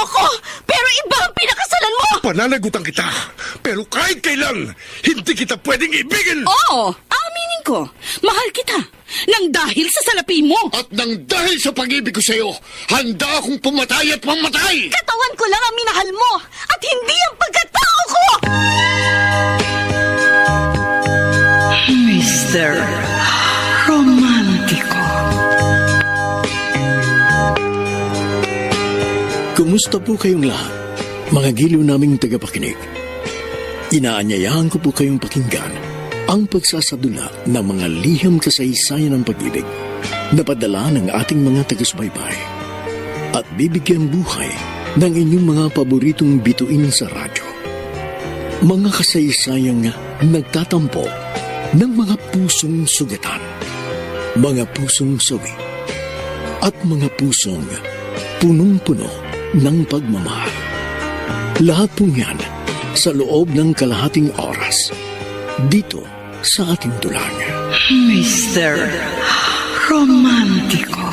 ako, pero iba ang pinakasalan mo! Pananagutan kita, pero kahit kailan, hindi kita pwedeng ibigin! Oo, aminin ko, mahal kita, nang dahil sa salapi mo! At nang dahil sa pag-ibig ko sa'yo, handa akong pumatay at mamatay! Katawan ko lang ang minahal mo, at hindi ang pagkatao ko! Mr. Romántico. Kumusta po kayong lahat, mga giliw naming tagapakinig? Inaanyayahan ko po kayong pakinggan ang pagsasadula ng mga liham kasaysayan ng pag-ibig na padala ng ating mga taga-subaybay at bibigyan buhay ng inyong mga paboritong bituin sa radyo. Mga kasaysayang nagtatampo ng mga pusong sugatan, mga pusong sawi, at mga pusong punong-puno ng pagmamahal. Lahat pong yan sa loob ng kalahating oras dito sa ating tulang. Mr. Romántico.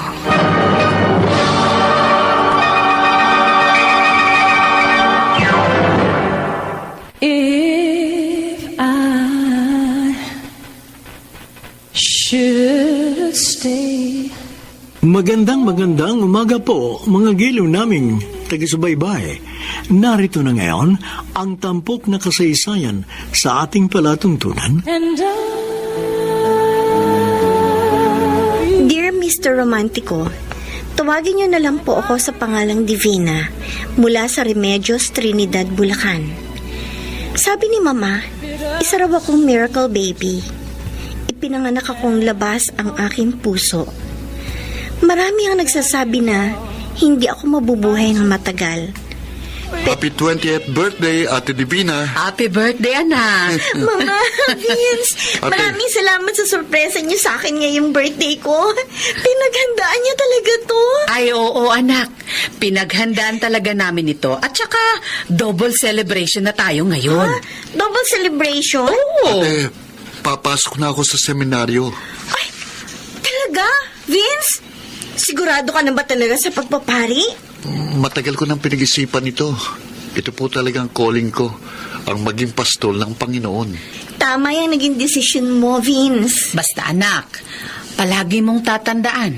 If I should stay. Magandang umaga po, mga giliw naming taga-subaybay. Narito na ngayon ang tampok na kasaysayan sa ating palatuntunan. Dear Mr. Romantico, tawagin niyo na lang po ako sa pangalang Divina mula sa Remedios, Trinidad, Bulacan. Sabi ni Mama, isa raw akong miracle baby. Ipinanganak akong labas ang aking puso. Marami ang nagsasabi na hindi ako mabubuhay ng matagal. Happy 20th birthday, Ate Divina! Happy birthday, anak! Mama, Vince, Ate. maraming salamat sa sorpresa niyo sa akin ngayong birthday ko. Pinaghandaan niyo talaga to. Ay, oo, anak. Pinaghandaan talaga namin ito. At saka, double celebration na tayo ngayon. Ha? Double celebration? Oo. Ate, papasok na ako sa seminaryo. Ay, talaga? Vince? Sigurado ka na ba talaga sa pagpapari? Matagal ko nang pinag-isipan ito. Ito po talagang calling ko, ang maging pastol ng Panginoon. Tama yung naging desisyon mo, Vince. Basta, anak, palagi mong tatandaan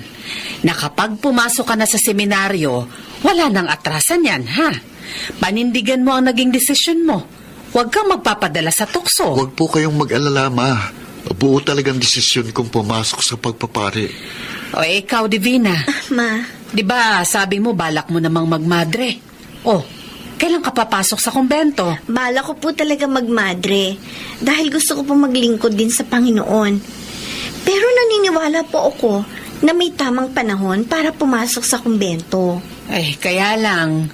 na kapag pumasok ka na sa seminaryo, wala nang atrasan yan, ha? Panindigan mo ang naging desisyon mo. Huwag kang magpapadala sa tukso. Huwag po kayong mag-alala, Ma. Buo talagang desisyon kong pumasok sa pagpapari. O ikaw, Divina. Ma, Di ba sabi mo balak mo namang magmadre? Oh, kailan ka papasok sa kumbento? bala ko po talaga magmadre dahil gusto ko po maglingkod din sa Panginoon. Pero naniniwala po ako na may tamang panahon para pumasok sa kumbento. Ay, kaya lang,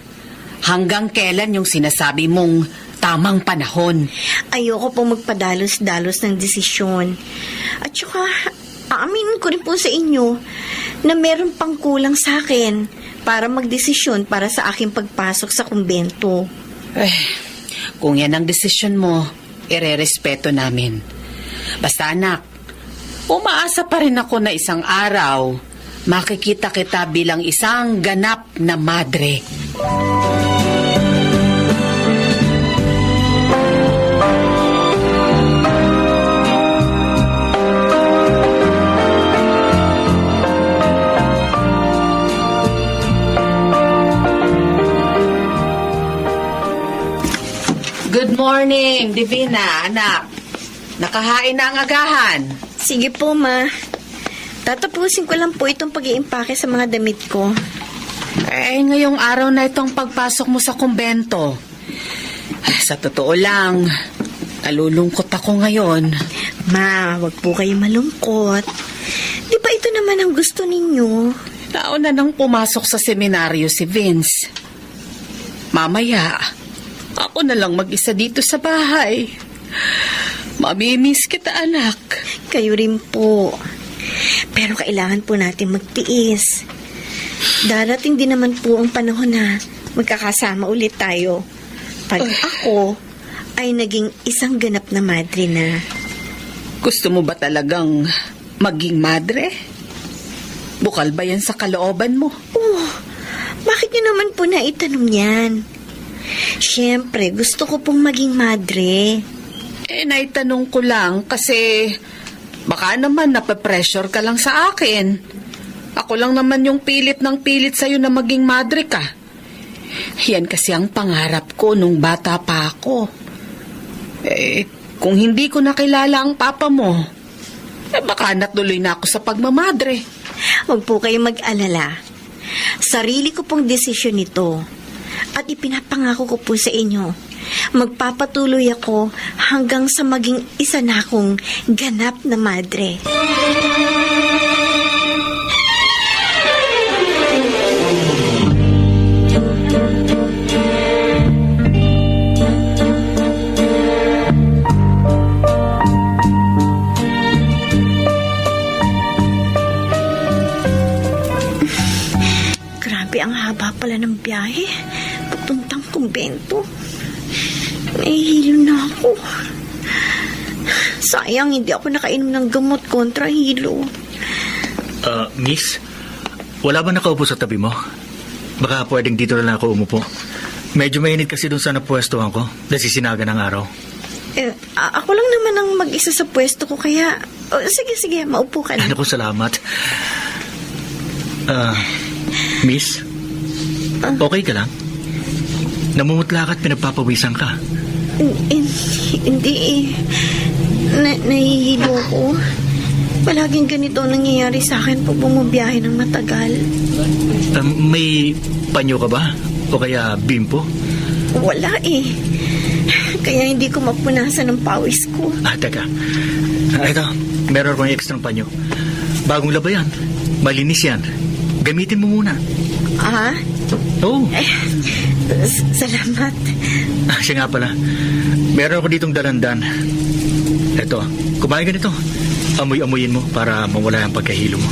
hanggang kailan yung sinasabi mong tamang panahon? Ayoko po magpadalos-dalos ng desisyon. At saka, aaminin ko rin po sa inyo na meron pang kulang sa akin para magdesisyon para sa aking pagpasok sa kumbento. Kung yan ang desisyon mo, irerespeto namin. Basta anak, umaasa pa rin ako na isang araw, makikita kita bilang isang ganap na madre. Good morning, Divina, anak. Nakahain na ang agahan. Sige po, Ma. Tatapusin ko lang po itong pag-iimpake sa mga damit ko. Ngayong araw na itong pagpasok mo sa kumbento. Sa totoo lang, nalulungkot ako ngayon. Ma, wag po kayo malungkot. Di ba ito naman ang gusto ninyo? Nauna nang pumasok sa seminaryo si Vince. Mamaya, ako na lang mag-isa dito sa bahay. Mamimiss kita, anak. Kayo rin po. Pero kailangan po natin magtiis. Darating din naman po ang panahon na magkakasama ulit tayo. Pag ako ay naging isang ganap na madre na. Gusto mo ba talagang maging madre? Bukal ba yan sa kalooban mo? Oh, Bakit niyo naman po naitanong yan? Siyempre, gusto ko pong maging madre. Naitanong ko lang kasi baka naman napapressure ka lang sa akin. Ako lang naman yung pilit ng pilit sa'yo na maging madre ka. Yan kasi ang pangarap ko nung bata pa ako. Kung hindi ko nakilala ang papa mo, baka natuloy na ako sa pagmamadre. Huwag po kayong mag-alala. Sarili ko pong desisyon ito. At ipinapangako ko po sa inyo, magpapatuloy ako hanggang sa maging isa na akong ganap na madre. Ang haba pala ng biyahe. Papuntang kumbento. Nahihilo na ako. Sayang, hindi ako nakainom ng gamot kontra hilo. Miss, wala ba nakaupo sa tabi mo? Baka pwedeng dito na lang ako umupo. Medyo mainit kasi dun sa napwestuhan ko. Nasisinaga ng araw. Ako lang naman ang mag-isa sa pwesto ko, kaya... sige, maupo ka na. Naku, salamat. Miss, okay ka lang? Namumutla ka at pinagpapawisan ka. Hindi. Nahihilo ko. Palaging ganito ang nangyayari sa akin pag bumubiyahe ng matagal. May panyo ka ba? O kaya bimpo? Wala eh. Kaya hindi ko mapunasan ang pawis ko. Teka. Ito, meron akong extra panyo. Bagong laba yan. Malinis yan. Gamitin mo muna. Oo. Salamat. Siya nga pala. Meron ako ditong dalandan. Ito, kumain ka nito. Amoy-amoyin mo para mawala ang pagkahilo mo.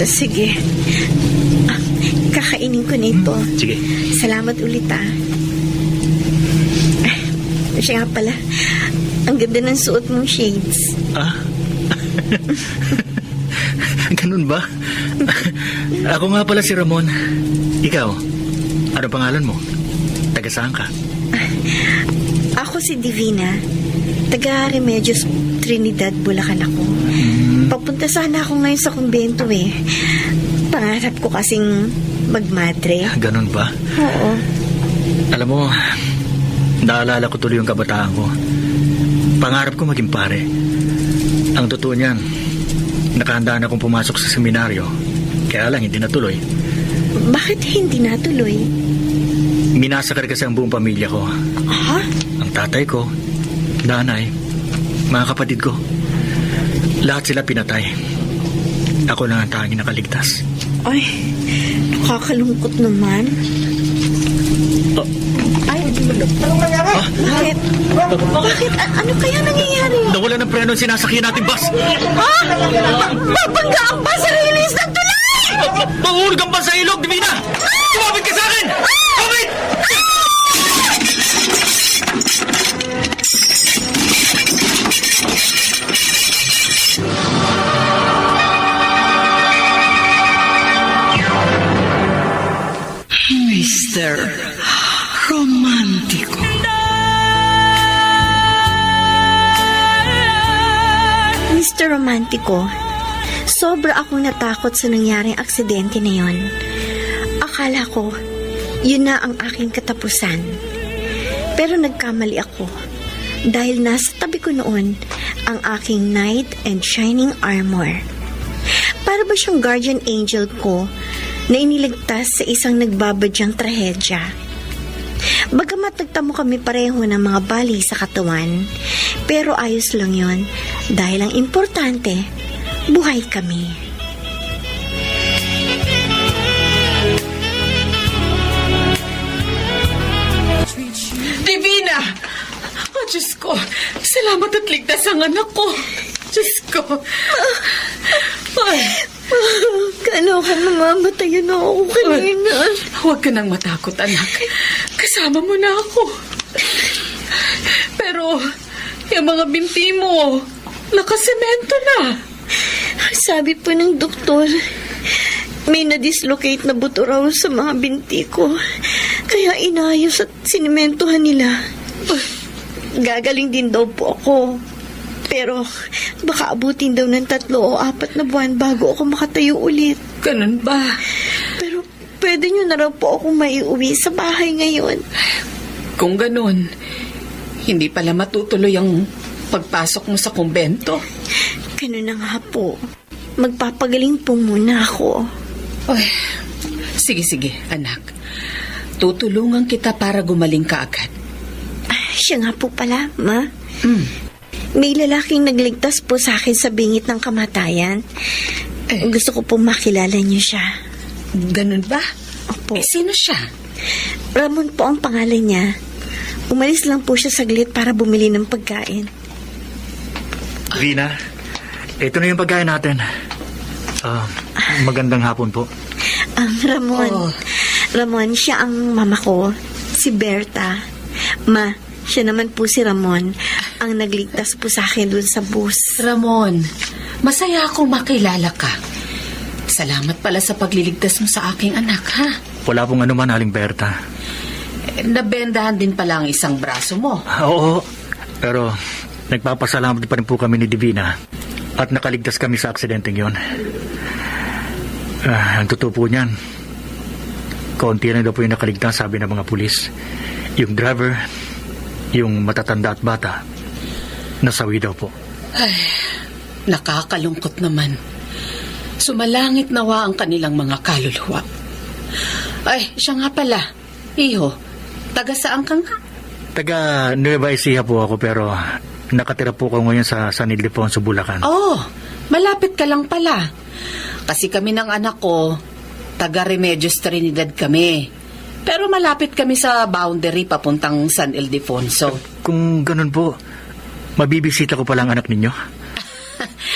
Sige. Kakainin ko nito. Sige. Salamat ulit Siya nga pala. Ang ganda ng suot mong shades. Ganun ba? Ako nga pala si Ramon. Ikaw, ano pangalan mo? Taga saan ka? Ako si Divina. Taga Remedios, Trinidad, Bulacan ako. Papunta sana ako ngayon sa kumbento eh. Pangarap ko kasing magmadre. Ganun ba? Oo. Alam mo, naalala ko tuloy yung kabataan ko. Pangarap ko maging pare. Ang totoo niyan, nakahandaan akong pumasok sa seminaryo. Kaya lang, hindi natuloy. Bakit hindi natuloy? Minasakar kasi ang buong pamilya ko. Ang tatay ko, nanay, mga kapatid ko. Lahat sila pinatay. Ako lang ang tanging nakaligtas. Ay, nakakalungkot naman. Bakit? Bakit? Ano kaya nangyayari? Nawala ng preno ang sinasakyan natin bus. Babangga ang bus sa release ng tulay! Mahulog ang bus sa ilog, Divina! Tumapit ka sa akin! Tumapit! Mr. Romántico. Mr. Romantico, sobra akong natakot sa nangyaring aksidente na yon. Akala ko, yun na ang aking katapusan. Pero nagkamali ako dahil nasa tabi ko noon ang aking knight and shining armor. Para ba siyang guardian angel ko na iniligtas sa isang nagbabadyang trahedya. Bagamat nagtamo kami pareho ng mga bali sa katawan, pero ayos lang yon dahil ang importante, buhay kami. Divina! Oh, Diyos ko. Salamat at ligtas ang anak ko. Diyos ko. Ay. Kano ka namamatayan na ako kanina. Huwag ka nang matakot, anak. Kasama mo na ako. Pero, yung mga binti mo, nakasemento na. Sabi po ng doktor, May na-dislocate na buto raw sa mga binti ko. Kaya inayos at sinimentohan nila. Gagaling din daw po ako. Pero baka abutin daw ng 3 o 4 na buwan bago ako makatayo ulit. Ganun ba? Pero pwede nyo na raw po akong maiuwi sa bahay ngayon. Kung ganun, hindi pala matutuloy ang pagpasok mo sa kumbento. Ganun na nga po. Magpapagaling po muna ako. Ay, sige, anak. Tutulungan kita para gumaling ka agad. Siya nga po pala, Ma. Mm. May lalaking nagligtas po sa akin sa bingit ng kamatayan. Gusto ko po makilala niyo siya. Ganun ba? Opo. Sino siya? Ramon po ang pangalan niya. Umalis lang po siya saglit para bumili ng pagkain. Vina, ito na yung pagkain natin. Magandang hapon po. Ramon. Oh. Ramon, siya ang mama ko. Si Berta. Ma, siya naman po si Ramon. Ang nagligtas po sa akin dun sa bus. Ramon, masaya akong makilala ka. Salamat pala sa pagliligtas mo sa aking anak, ha? Wala pong anuman, Aling Berta. Nabendahan din pala ang isang braso mo. Oo, pero nagpapasalamat pa rin po kami ni Divina at nakaligtas kami sa aksidenteng yon. Ang totoo po niyan, konti na daw po yung nakaligtas, sabi ng mga pulis. Yung driver, yung matatanda at bata, nasawi daw po. Ay, nakakalungkot naman. Sumalangit nawa ang kanilang mga kaluluwa. Ay, siya nga pala. Iho, taga saan ka nga? Taga Nueva Ecija po ako, pero nakatira po ko ngayon sa San Ildefonso, Bulacan. Oh, malapit ka lang pala. Kasi kami ng anak ko, taga Remedios Trinidad kami. Pero malapit kami sa boundary papuntang San Ildefonso. Kung ganun po, mabibisita ko palang anak ninyo.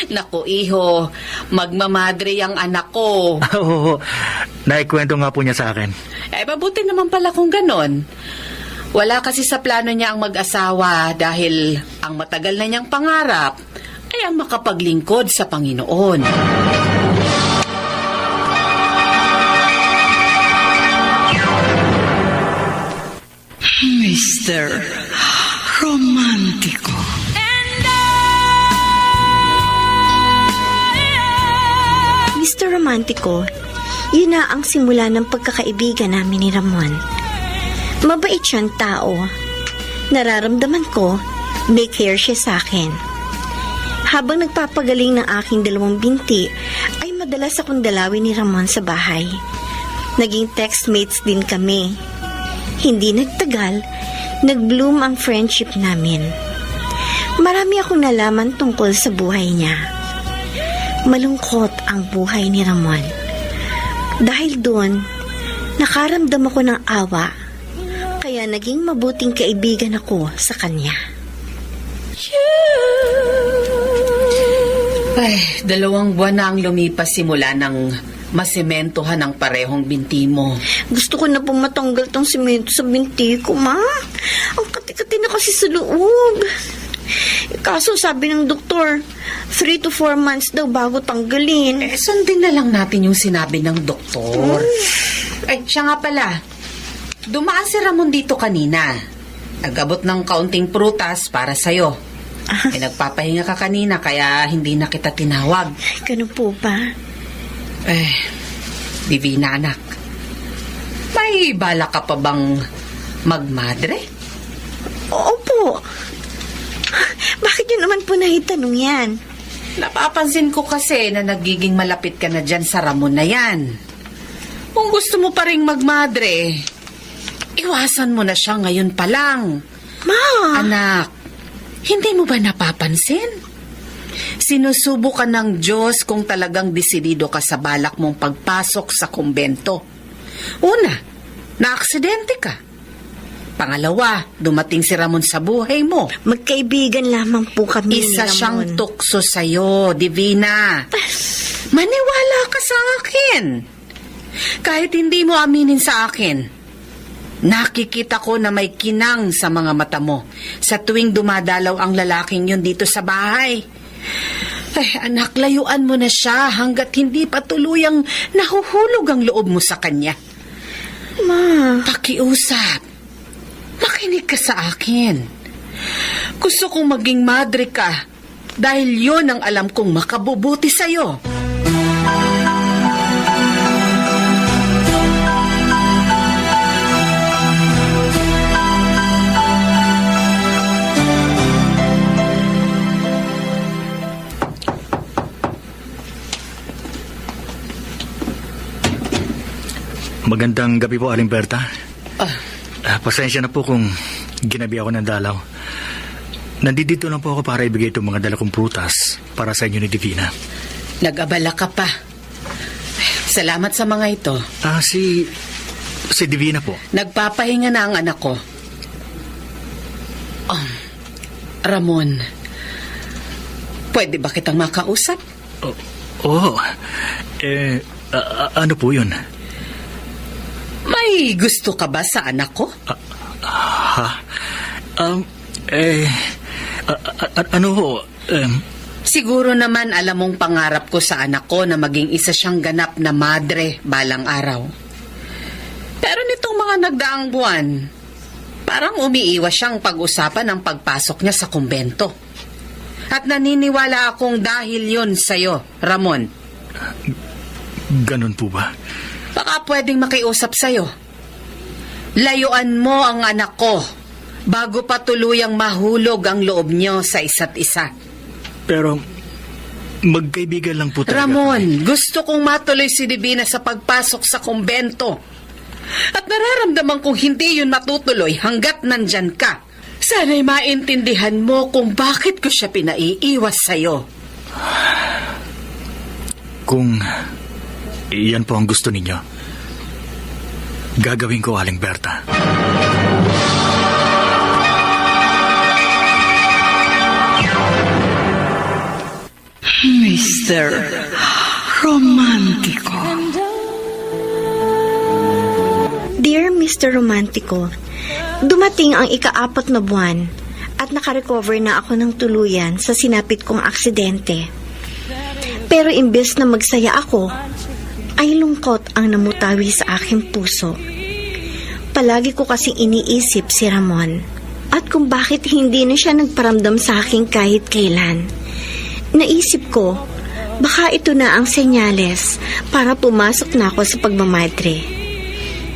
Naku, iho, magmamadre ang anak ko. Oo, naikwento nga po niya sa akin. Mabuti naman pala kung ganon. Wala kasi sa plano niya ang mag-asawa dahil ang matagal na niyang pangarap ay ang makapaglingkod sa Panginoon. Mr. Romantiko. Mr. Romantico, yun na ang simula ng pagkakaibigan namin ni Ramon. Mabait siyang tao. Nararamdaman ko, may care siya sa akin. Habang nagpapagaling ng aking 2 binti, ay madalas akong dalawin ni Ramon sa bahay. Naging textmates din kami. Hindi nagtagal, nag-bloom ang friendship namin. Marami akong nalaman tungkol sa buhay niya. Malungkot ang buhay ni Ramon. Dahil doon, nakaramdam ako ng awa, kaya naging mabuting kaibigan ako sa kanya. Ay, 2 buwan na ang lumipas simula ng masimentohan ang parehong binti mo. Gusto ko na pong matanggal tong simento sa binti ko, Ma. Ang kati-kati na kasi sa loob. Kaso sabi ng doktor, 3 to 4 months daw bago tanggalin. Sundin na lang natin yung sinabi ng doktor. Ay, siya nga pala. Dumaan si Ramon dito kanina. Nag-abot ng kaunting prutas para sa'yo. Nagpapahinga ka kanina kaya hindi na kita tinawag. Ganun po ba? Divina, anak. May bala ka pa bang magmadre? Opo. Bakit yun naman po nahitanong yan? Napapansin ko kasi na nagiging malapit ka na dyan sa Ramon na yan. Kung gusto mo pa rin magmadre, iwasan mo na siya ngayon pa lang. Ma! Anak, hindi mo ba napapansin? Sinusubukan ng Diyos kung talagang desidido ka sa balak mong pagpasok sa kumbento. Una, naaksidente ka. Pangalawa, dumating si Ramon sa buhay mo. Magkaibigan lamang po kami ni Isa Ramon. siyang tukso sa'yo, Divina. Maniwala ka sa akin. Kahit hindi mo aminin sa akin, nakikita ko na may kinang sa mga mata mo sa tuwing dumadalaw ang lalaking yun dito sa bahay. Ay, anak, layuan mo na siya hanggat hindi pa tuluyang nahuhulog ang loob mo sa kanya. Ma, Pakiusap. Makinig ka sa akin. Gusto kong maging madre ka dahil yon ang alam kong makabubuti sa'yo. Magandang gabi po, Aling Berta. Pasensya na po kung ginabi ako ng dalaw. Nandito lang po ako para ibigay itong mga dala kong prutas para sa inyo ni Divina. Nag-abala ka pa. Salamat sa mga ito. Si Divina po. Nagpapahinga na ang anak ko. Ramon, pwede ba kitang makausap? Ano po yun? May gusto ka ba sa anak ko? Ano ho? Siguro naman alam mong pangarap ko sa anak ko na maging isa siyang ganap na madre balang araw. Pero nitong mga nagdaang buwan, parang umiiwas siyang pag-usapan ng pagpasok niya sa kumbento. At naniniwala akong dahil yun sa'yo, Ramon. Ganun po ba? Baka pwedeng makiusap sa'yo. Layuan mo ang anak ko bago pa tuluyang mahulog ang loob niyo sa isa't isa. Pero magkaibigan lang po talaga. Ramon, gusto kong matuloy si Divina sa pagpasok sa kumbento. At nararamdaman kong hindi yun matutuloy hanggat nandyan ka. Sana'y maintindihan mo kung bakit ko siya pinaiiwas sa'yo. Kung iyan po ang gusto ninyo, gagawin ko, Aling Berta. Mr. Romantiko. Dear Mr. Romantico, dumating ang ika-4 na buwan at nakarecover na ako ng tuluyan sa sinapit kong aksidente. Pero imbes na magsaya ako, ay lungkot ang namutawi sa aking puso. Palagi ko kasing iniisip si Ramon at kung bakit hindi na siya nagparamdam sa akin kahit kailan. Naisip ko, baka ito na ang senyales para pumasok na ako sa pagmamadre.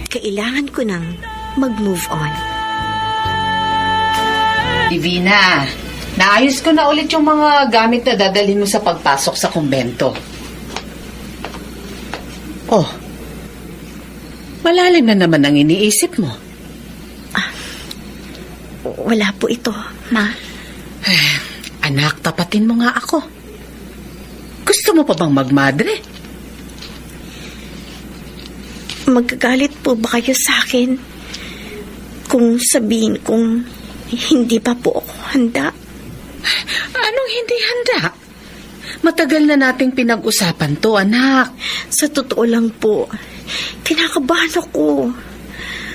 Kailangan ko nang mag-move on. Divina, naayos ko na ulit yung mga gamit na dadalhin mo sa pagpasok sa kumbento. Oh, malalim na naman ang iniisip mo. Wala po ito, Ma. Anak, tapatin mo nga ako. Gusto mo pa bang magmadre? Magagalit po ba kayo sa akin kung sabihin kong hindi pa po ako handa? Anong hindi handa? Matagal na nating pinag-usapan to, anak. Sa totoo lang po, kinakabahan ako.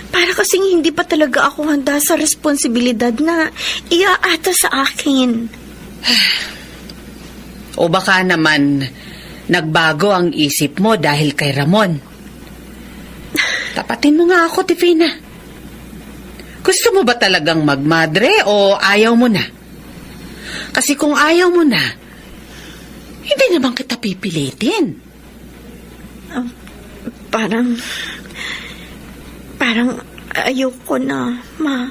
Para kasing hindi pa talaga ako handa sa responsibilidad na iaata sa akin. O baka naman nagbago ang isip mo dahil kay Ramon. Tapatin mo nga ako, Divina. Gusto mo ba talagang magmadre o ayaw mo na? Kasi kung ayaw mo na, hindi naman kita pipilitin. Parang ayoko na, Ma.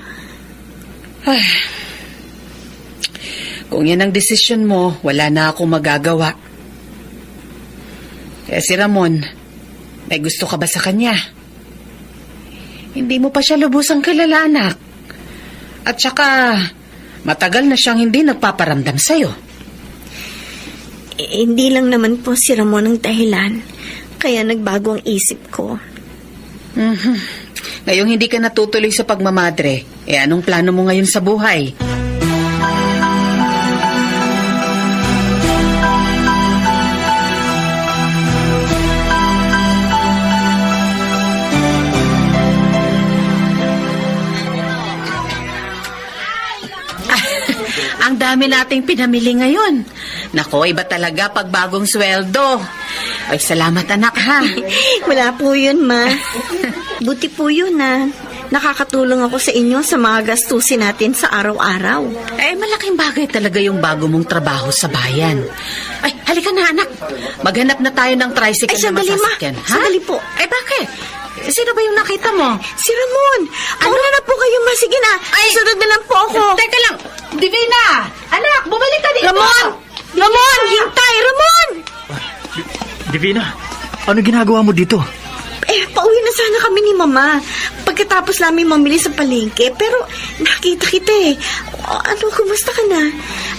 Kung yan ang desisyon mo, wala na akong magagawa. Kaya si Ramon, may gusto ka ba sa kanya? Hindi mo pa siya lubusang kilala, anak. At saka, matagal na siyang hindi nagpaparamdam sa'yo. Hindi lang naman po si Ramon ang dahilan, kaya nagbago ang isip ko. Ngayong hindi ka natutuloy sa pagmamadre, anong plano mo ngayon sa buhay? Ang dami nating pinamili ngayon. Nako, iba talaga pag bagong sweldo. Ay, salamat anak ha. Wala po yun, Ma. Buti po yun, nakakatulong ako sa inyo sa mga gastusin natin sa araw-araw. Eh, malaking bagay talaga yung bago mong trabaho sa bayan. Ay, halika na anak. Maghanap na tayo ng tricycle Ay, na sandali, Ma. masasakyan. Ha? Sandali po. Eh, bakit? Sino ba yung nakita mo? Si Ramon! Mauna na po kayo, Ma. Sige na. Sunod na lang po ako. Teka lang. Divina! Anak, bumalik ka dito! Ramon! Ramon! Hintay! Ramon! Divina, ano ginagawa mo dito? Pauwi na sana kami ni Mama. Pagkatapos namin mamili sa palengke. Pero nakita kita kumusta ka na?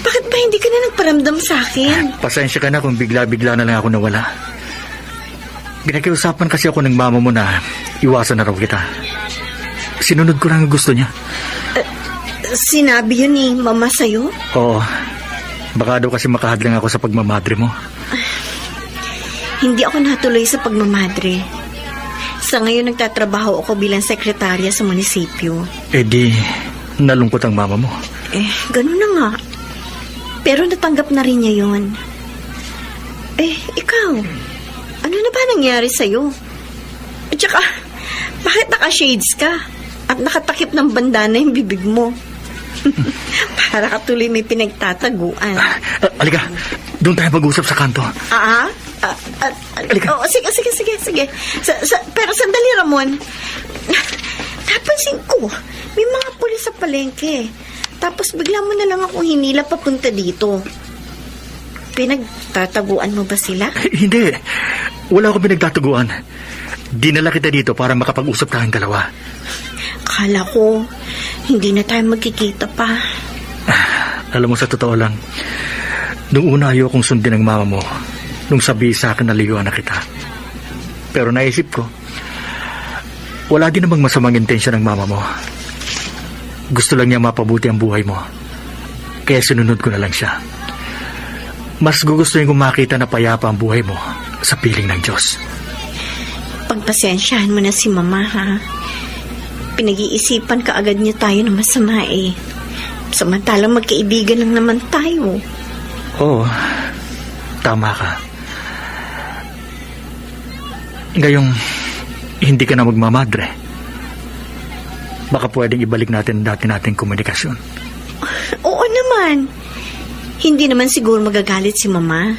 Bakit ba hindi ka na nagparamdam sa akin? Pasensya ka na kung bigla-bigla na lang ako nawala. Pinakiusapan kasi ako ng mama mo na iwasan na raw kita. Sinunod ko lang ang gusto niya. Sinabi yun ni Mama sa'yo? Oo. Baka daw kasi makahadlang ako sa pagmamadre mo. Hindi ako natuloy sa pagmamadre. Sa ngayon, nagtatrabaho ako bilang sekretarya sa munisipyo. Eh di, nalungkot ang mama mo. Ganun na nga. Pero natanggap na rin niya yun. Ikaw, ano na ba nangyari sa'yo? At saka, bakit naka-shades ka? At nakatakip ng bandana yung bibig mo? Para ka tuloy may pinagtataguan. Alika, doon tayo mag-usap sa kanto. Sige. Pero sandali, Ramon. Napansin ko, may mga pulis sa palengke. Tapos bigla mo na lang akong hinila papunta dito. Pinagtataguan mo ba sila? Hindi. Wala akong pinagtataguan. Dinala kita dito para makapag-usap tayong dalawa. Akala ko, hindi na tayo magkikita pa. Alam mo, sa totoo lang, nung una ayokong sundin ang mama mo nung sabi sa akin na liyuan na kita. Pero naisip ko, wala din namang masamang intensyon ng mama mo. Gusto lang niya mapabuti ang buhay mo. Kaya sinunod ko na lang siya. Mas gugustuhin kong makita na payapa ang buhay mo sa piling ng Diyos. Pagpasensyahan mo na si Mama, ha? Pinag-iisipan ka agad niya tayo na masama Samantalang magkaibigan lang naman tayo. Oo, tama ka. Ngayong hindi ka na magmamadre, baka pwedeng ibalik natin ang dati nating komunikasyon. Oo naman. Hindi naman siguro magagalit si Mama.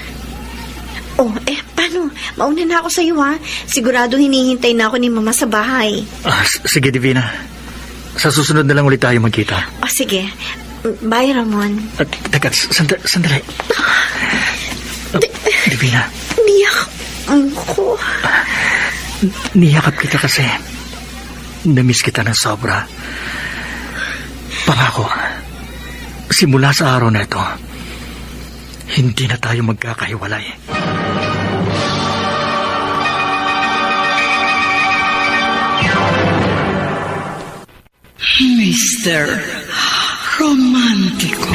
Paano? Mauna na ako sa iyo, ha? Sigurado hinihintay na ako ni Mama sa bahay. Sige, Divina. Sa susunod na lang ulit tayo magkita. Sige. Bye, Ramon. Teka, sandali. Divina. Niyak ko. Niyakap kita kasi namiss kita ng sobra. Pangako, simula sa araw na ito, hindi na tayo magkakahiwalay. Mr. Romantiko.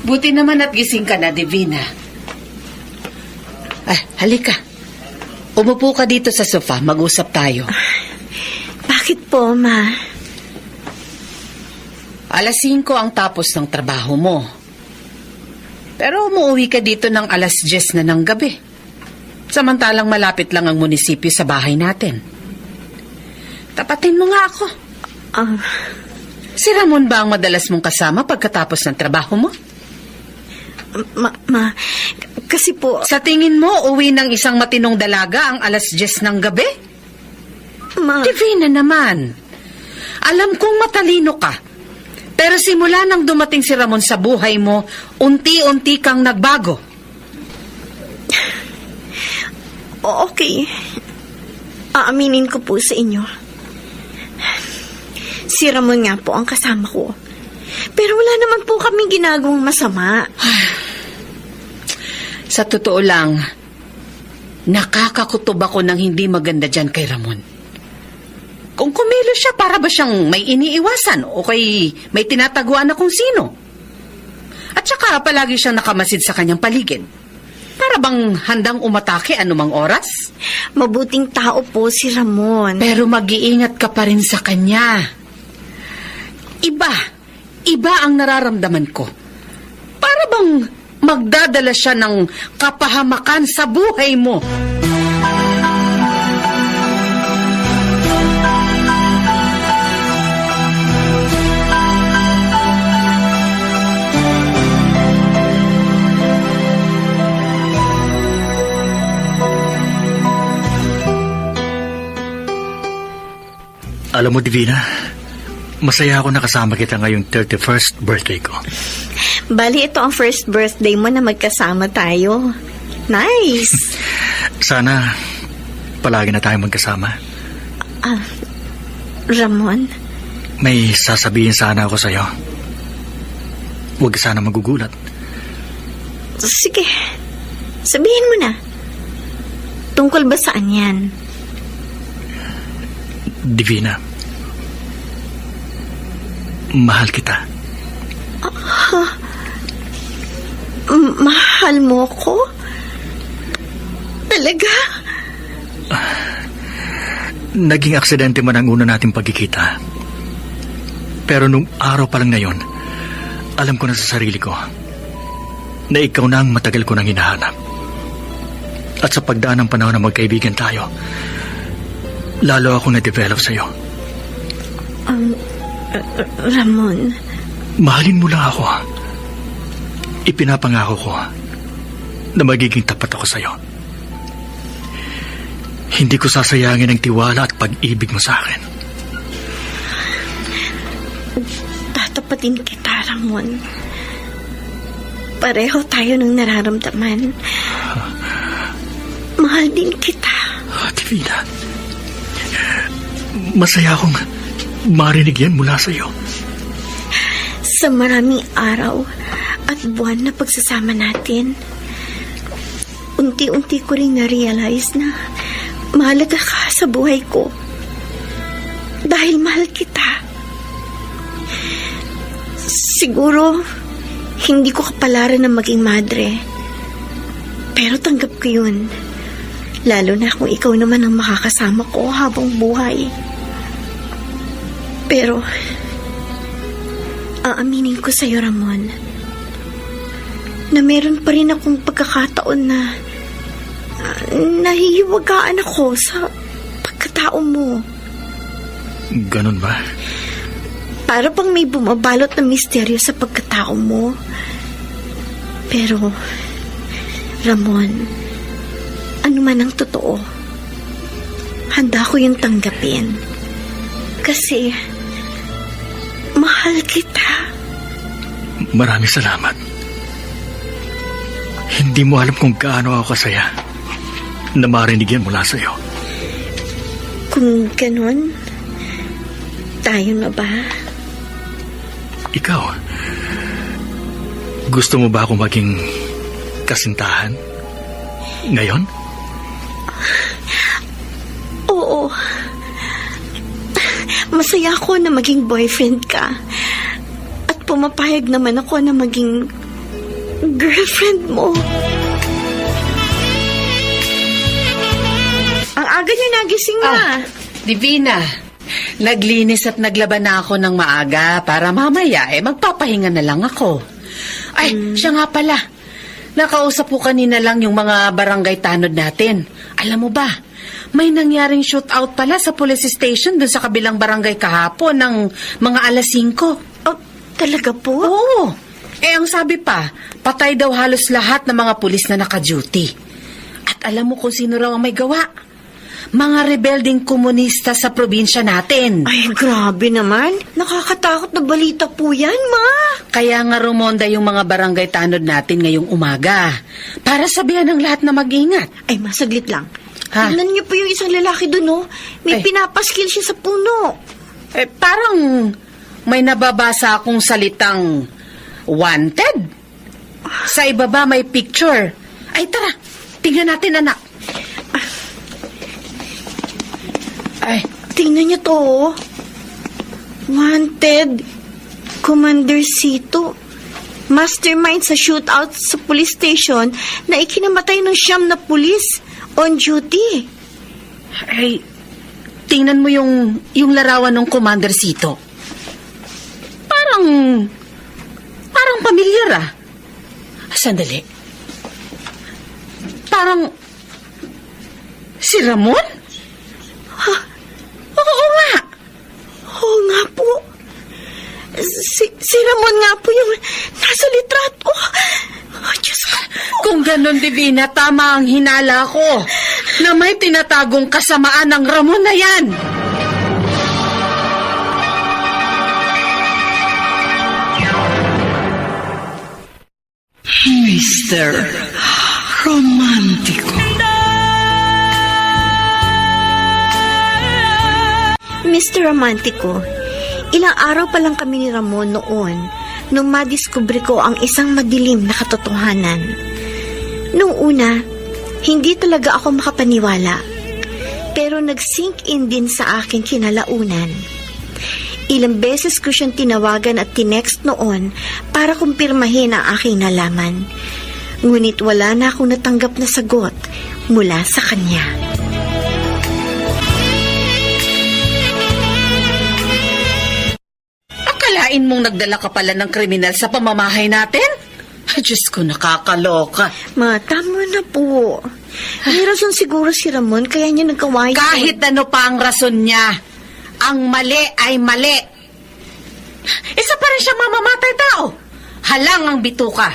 Buti naman at gising ka na, Divina. Halika. Umupo ka dito sa sofa. Mag-usap tayo. Bakit po, Ma? 5:00 ang tapos ng trabaho mo. Pero umuwi ka dito ng 10:00 na ng gabi. Samantalang malapit lang ang munisipyo sa bahay natin. Tapatin mo nga ako. Si Ramon ba ang madalas mong kasama pagkatapos ng trabaho mo? Ma, kasi po... Sa tingin mo, uwi ng isang matinong dalaga ang 10:00 ng gabi? Ma... Divina naman. Alam kong matalino ka. Pero simula nang dumating si Ramon sa buhay mo, unti-unti kang nagbago. Okay. Aaminin ko po sa inyo. Si Ramon nga po ang kasama ko. Pero wala naman po kaming ginagawang masama. Sa totoo lang, nakakakutob ako ng hindi maganda dyan kay Ramon. Kung kumilos siya, para ba siyang may iniiwasan o kay may tinataguan na kung sino? At saka palagi siyang nakamasid sa kanyang paligid. Para bang handang umatake anumang oras? Mabuting tao po si Ramon. Pero mag-iingat ka pa rin sa kanya. Iba ang nararamdaman ko. Para bang magdadala siya ng kapahamakan sa buhay mo. Alam mo, Divina, masaya ako nakasama kita ngayong 31st birthday ko. Bali, ito ang first birthday mo na magkasama tayo. Nice! Sana palagi na tayo magkasama. Ramon, May sasabihin sana ako sa'yo. Huwag ka sana magugulat. sige. Sabihin mo na. Tungkol ba saan yan? Divina, mahal kita. Mahal mo ko? Talaga? Naging aksidente man ang una nating pagkikita. Pero nung araw pa lang na yon, alam ko na sa sarili ko na ikaw na ang matagal ko nang hinahanap. At sa pagdaan ng panahon na magkaibigan tayo, lalo akong na-develop sa'yo. Ramon, Mahalin mo lang ako. Ipinapangako ko na magiging tapat ako sa'yo. Hindi ko sasayangin ang tiwala at pag-ibig mo sa akin. tatapatin kita, Ramon. Pareho tayo ng nararamdaman. Mahal din kita. Divina, masaya akong marinig yan mula sa'yo. Sa maraming araw at buwan na pagsasama natin, unti-unti ko rin na-realize na mahalaga ka sa buhay ko. Dahil mahal kita. Siguro, hindi ko kapalaran na maging madre. Pero tanggap ko yun. Lalo na kung ikaw naman ang makakasama ko habang buhay. Pero, aaminin ko sa'yo, Ramon, na meron pa rin akong pagkakataon na nahihiwagaan ako sa pagkatao mo. Ganun ba? Para bang may bumabalot na misteryo sa pagkatao mo. Pero, Ramon, ano man ang totoo, handa ko yung tanggapin. Kasi, mahal kita. Maraming salamat. Hindi mo alam kung gaano ako kasaya na marinig yan mula sa'yo. Kung ganon, tayo na ba? Ikaw, gusto mo ba ako maging kasintahan? Ngayon? Oo. Masaya ako na maging boyfriend ka. At pumapayag naman ako na maging girlfriend mo. Ang aga niya nagising na. Divina, naglinis at naglaban na ako ng maaga para mamaya magpapahinga na lang ako. Ay, siya nga pala. Nakausap ko kanina lang yung mga barangay tanod natin. Alam mo ba, may nangyaring shootout pala sa police station dun sa kabilang barangay kahapon ng mga alas 5. Oh, talaga po? Oo. Ang sabi pa, patay daw halos lahat ng mga pulis na naka-duty. At alam mo kung sino raw ang may gawa? Mga rebelding komunista sa probinsya natin. Ay, grabe naman. Nakakatakot na balita po yan, Ma. Kaya nga rumonda yung mga barangay tanod natin ngayong umaga para sabihan ng lahat na mag-ingat. Ay, Ma, saglit lang. Ha? Tignan niyo po yung isang lalaki doon, oh. May Ay. pinapaskil siya sa puno. Parang may nababasa akong salitang wanted. Sa ibaba may picture. Ay, tara. Tingnan natin, anak. Ay, Tingnan niyo to, oh. Wanted. Commander Cito. Mastermind sa shootout sa police station na ikinamatay ng 9 na pulis on duty. tingnan mo yung larawan ng Commander Cito. Parang pamilyar ah. Sandali. Parang... Si Ramon? Ha? Oo nga. Oo nga po. Si Ramon nga po yung nasa litrato. Oh, Diyos ko. Kung ganon, Divina, tama ang hinala ko na may tinatagong kasamaan ng Ramon na yan. Mr. Romántico. Mr. Romantico, ilang araw pa lang kami ni Ramon noon nung madiskubre ko ang isang madilim na katotohanan. Nung una, hindi talaga ako makapaniwala. Pero nag-sink in din sa akin kinalaunan. Ilang beses ko siyang tinawagan at tinext noon para kumpirmahin ang aking nalaman. Ngunit wala na akong natanggap na sagot mula sa kanya. Akalain mong nagdala ka pala ng kriminal sa pamamahay natin? Ay, Diyos ko, nakakaloka. Ma, tama na po. May rason siguro si Ramon kaya niya nagkawain. Kahit ano pa ang rason niya, ang mali ay mali. Isa pa rin siyang mamamatay tao. Halang ang bituka.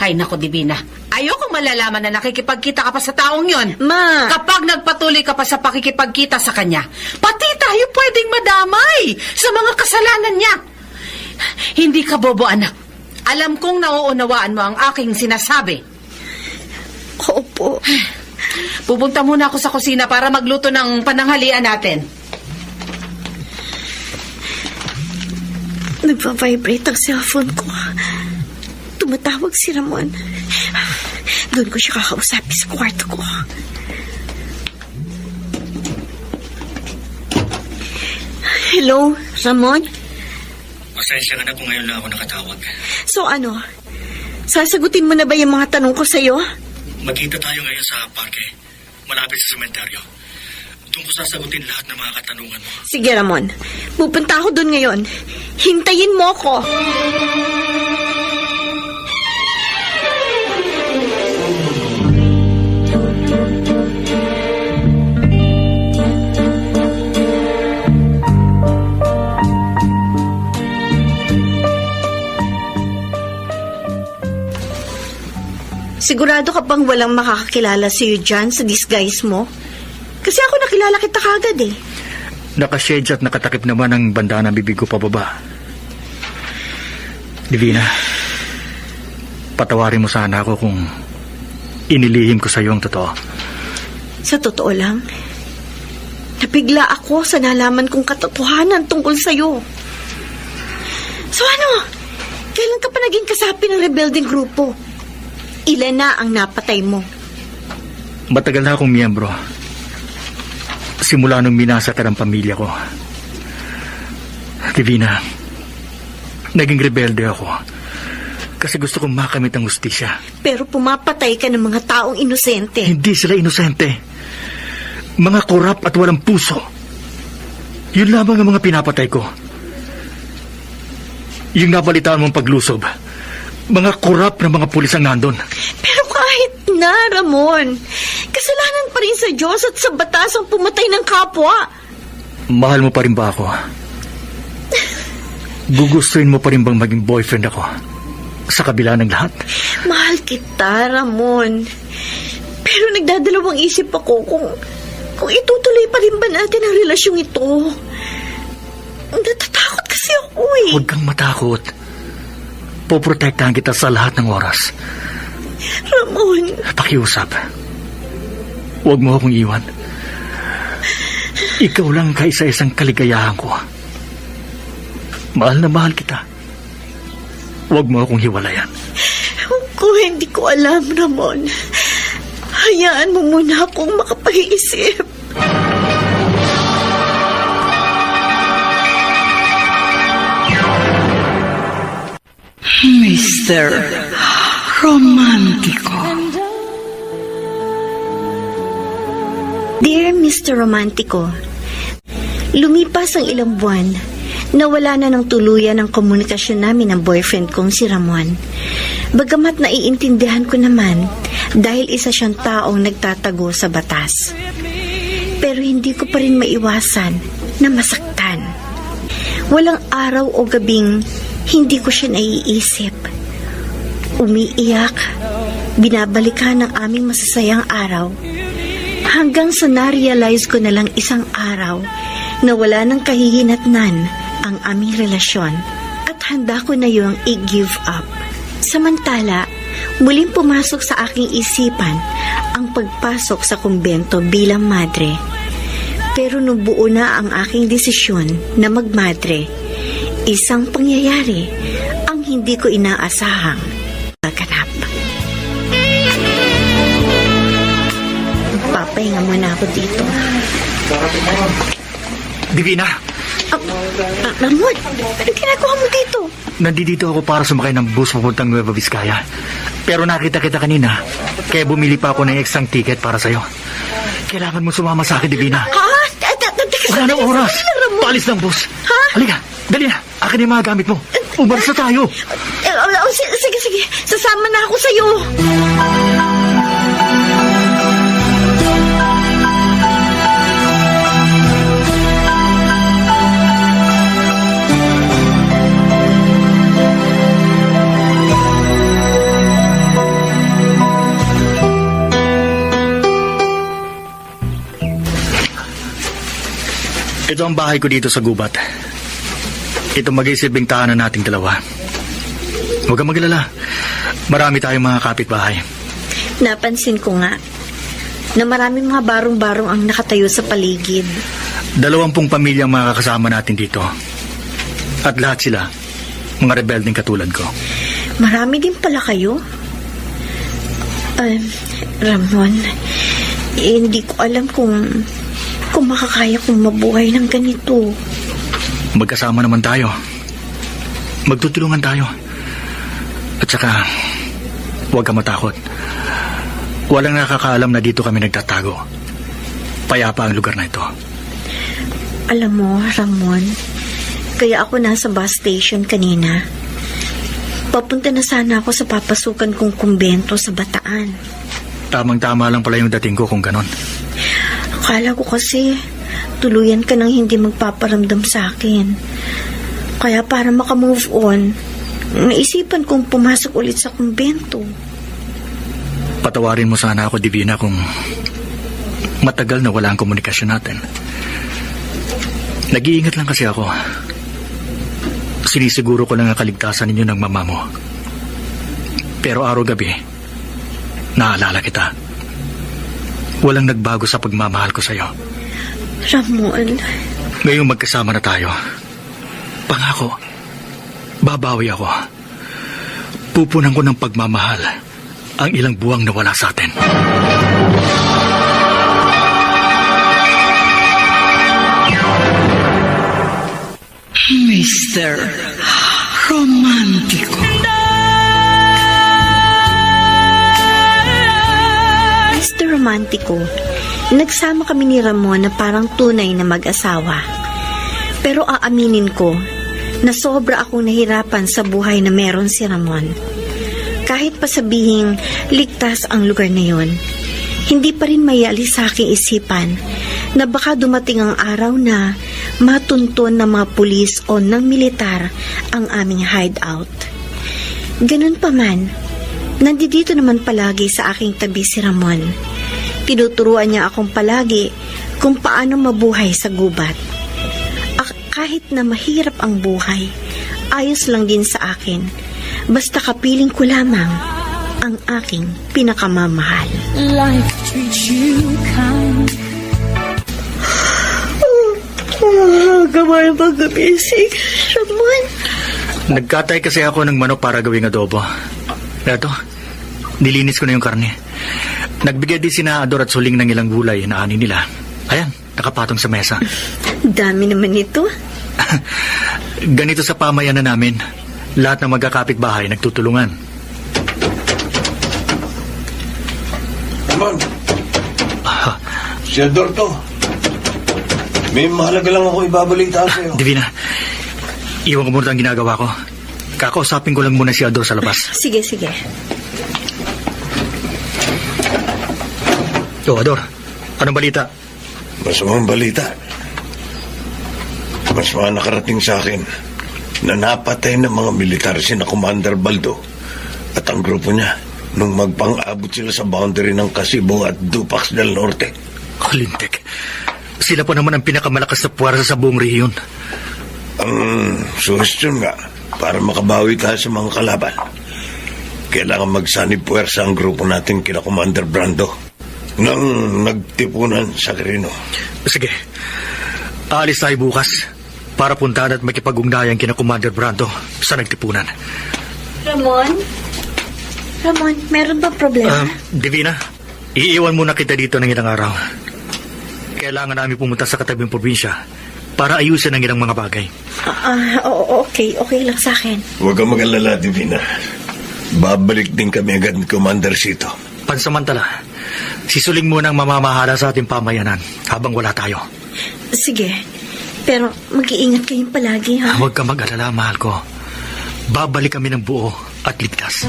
Ay, naku, Divina. Ayokong malalaman na nakikipagkita ka pa sa taong yon. Ma! Kapag nagpatuloy ka pa sa pakikipagkita sa kanya, pati tayo pwedeng madamay sa mga kasalanan niya. Hindi ka bobo, anak. Alam kong nauunawaan mo ang aking sinasabi. Opo. Pupunta muna ako sa kusina para magluto ng pananghalian natin. Nagpa-vibrate ang cellphone ko. Tumatawag si Ramon. Doon ko siya kakausapin sa kwarto ko. Hello, Ramon? Pasensya ka na kung ngayon lang ako nakatawag. So ano? Sasagutin mo na ba yung mga tanong ko sa'yo? Magkita tayo ngayon sa parke, malapit sa sementeryo. Doon ko sasagutin lahat ng mga katanungan mo. Sige, Ramon. Pupunta ako doon ngayon. Hintayin mo ko. Sigurado ka bang walang makakakilala sa'yo dyan sa disguise mo? Kasi ako nakilala kita kagad eh. Nakashades at nakatakip naman ang banda ng bibig ko pababa. Divina, patawarin mo sana ako kung inilihim ko sa iyo ang totoo. Sa totoo lang, napigla ako sa nalaman kong katotohanan tungkol sa'yo. So ano, kailan ka pa naging kasapi ng rebelding grupo? Ilan na ang napatay mo? Matagal na akong miyembro. Simula nung minasakar ang pamilya ko. Divina, naging rebelde ako kasi gusto kong makamit ang hustisya. Pero pumapatay ka ng mga taong inosente. Hindi sila inosente. Mga korap at walang puso. Yun lamang ang mga pinapatay ko. Yung nabalitaan mong paglusob, mga korap na mga pulis ang nandun. Pero kahit na, Ramon, kasalanan pa rin sa Diyos at sa batas ang pumatay ng kapwa. Mahal mo pa rin ba ako? Gugustuhin mo pa rin bang maging boyfriend ako? Sa kabila ng lahat? Mahal kita, Ramon. Pero nagdadalawang isip ako kung itutuloy pa rin ba natin ang relasyong ito. Natatakot kasi ako eh. Huwag kang matakot. Poprotektahan kita sa lahat ng oras. Ramon. Pakiusap. Huwag mo akong iwan. Ikaw lang kaisa-isang kaligayahan ko. Mahal na mahal kita. Huwag mo akong hiwalayan. Kung hindi ko alam, Ramon, hayaan mo muna akong makapag-iisip. Mr. Romántico. Dear Mr. Romantico, lumipas ang ilang buwan Nawala na ng tuluyan ang komunikasyon namin ng boyfriend kong si Ramon. Bagamat naiintindihan ko naman dahil isa siyang taong nagtatago sa batas. Pero hindi ko pa rin maiwasan na masaktan. Walang araw o gabing hindi ko siya naiisip. Umiiyak, binabalikan ng aming masasayang araw. Hanggang sa na-realize ko na lang isang araw na wala ng kahihinatnan ang aming relasyon at handa ko na yung i-give up. Samantala, muling pumasok sa aking isipan ang pagpasok sa kumbento bilang madre. Pero nung buo na ang aking desisyon na magmadre, isang pangyayari ang hindi ko inaasahang naganap. Papahinga muna ako dito. Divina, Ramon, ano ginagawa mo dito? nandito ako para sumakay ng bus papuntang Nueva Vizcaya. Pero nakita kita kanina, kaya bumili pa ako ng extra ticket para sa'yo. Kailangan mo sumama sa akin, Divina. Ha? Wala nang oras. Paalis ng bus. Ha? Halika, dali na. Akin yung mga gamit mo. Umalis na tayo. Sige. Sasama na ako sa'yo. Ito ang bahay ko dito sa gubat. Ito mag-isilbing tahanan nating dalawa. Huwag kang maglala. Marami tayong mga kapitbahay. Napansin ko nga na maraming mga barong-barong ang nakatayo sa paligid. 20 pamilya ang mga kasama natin dito. At lahat sila, mga rebelding katulad ko. Marami din pala kayo. Ramon, hindi ko alam kung makakaya kong mabuhay ng ganito. Magkasama naman tayo. Magtutulungan tayo. At saka, huwag ka matakot. Walang nakakaalam na dito kami nagtatago. Payapa ang lugar na ito. Alam mo, Ramon, kaya ako nasa bus station kanina. Papunta na sana ako sa papasukan kong kumbento sa Bataan. Tamang-tama lang pala yung dating ko kung ganon. Akala ko kasi tuluyan ka nang hindi magpaparamdam sa akin. Kaya para makamove on, naisipan kong pumasok ulit sa kumbento. Patawarin mo sana ako, Divina, kung matagal na wala ang komunikasyon natin. Nag-iingat lang kasi ako. Sinisiguro ko lang ang kaligtasan ninyo ng mama mo. Pero araw-gabi, naalala kita. Walang nagbago sa pagmamahal ko sa'yo. Ramon. Ngayong magkasama na tayo, pangako, babawi ako. Pupunan ko ng pagmamahal ang ilang buwang nawala sa atin. Mr. Romántico. Mr. Romántico, nagsama kami ni Ramon na parang tunay na mag-asawa. Pero aaminin ko na sobra akong nahirapan sa buhay na meron si Ramon. Kahit pa sabihing ligtas ang lugar na yon, hindi pa rin maialis sa aking isipan na baka dumating ang araw na matunton ng mga pulis o ng militar ang aming hideout. Ganun pa man, nandito naman palagi sa aking tabi si Ramon. Tinuturuan niya akong palagi kung paano mabuhay sa gubat. Kahit na mahirap ang buhay, ayos lang din sa akin. Basta kapiling ko lamang ang aking pinakamamahal. Life treats you kind. Gamay pag-abisig, Ramon. Nagkatay kasi ako ng manok para gawing adobo. Eto, nilinis ko na yung karne. Nagbigay din sina Ador at Suling ng ilang gulay na ani nila. Ayan, nakapatong sa mesa. Dami naman ito. Ganito sa pamayanan namin. Lahat ng magkakapit-bahay nagtutulungan. Ramon, si Ador to. May mahalaga lang ako ibabalita sa'yo. Divina, Iwan ko muna ang ginagawa ko. Kakausapin ko lang muna si Ador sa labas. Sige, sige. Ador, anong balita? Masamang balita. Mas mga nakarating sa akin na napatay ng mga militar sina Commander Baldo at ang grupo niya nung magpang-abot sila sa boundary ng Casibo at Dupax del Norte. Kalintek. Sila pa naman ang pinakamalakas na puwersa sa buong rehiyon. Ang suhestyon nga, para makabawi tayo sa mga kalaban, kailangan magsanib puwersa ang grupo natin kina Commander Brando nang nagtipunan sa Quirino. Sige, aalis tayo bukas para puntahan at makipag-ugnayan kina Commander Brando sa nagtipunan. Ramon? Ramon, meron ba problema? Divina, iiwan muna kita dito ng ilang araw. Kailangan namin pumunta sa katabing probinsya para ayusin ang ilang mga bagay. Okay lang sa akin. Huwag kang mag-alala, Divina. Babalik din kami agad ni Commander Sito. Pansamantala, sisuling muna ang mamamahala sa ating pamayanan habang wala tayo. Sige, pero mag-iingat kayong palagi, ha? Huwag kang mag-alala, mahal ko. Babalik kami ng buo at ligtas.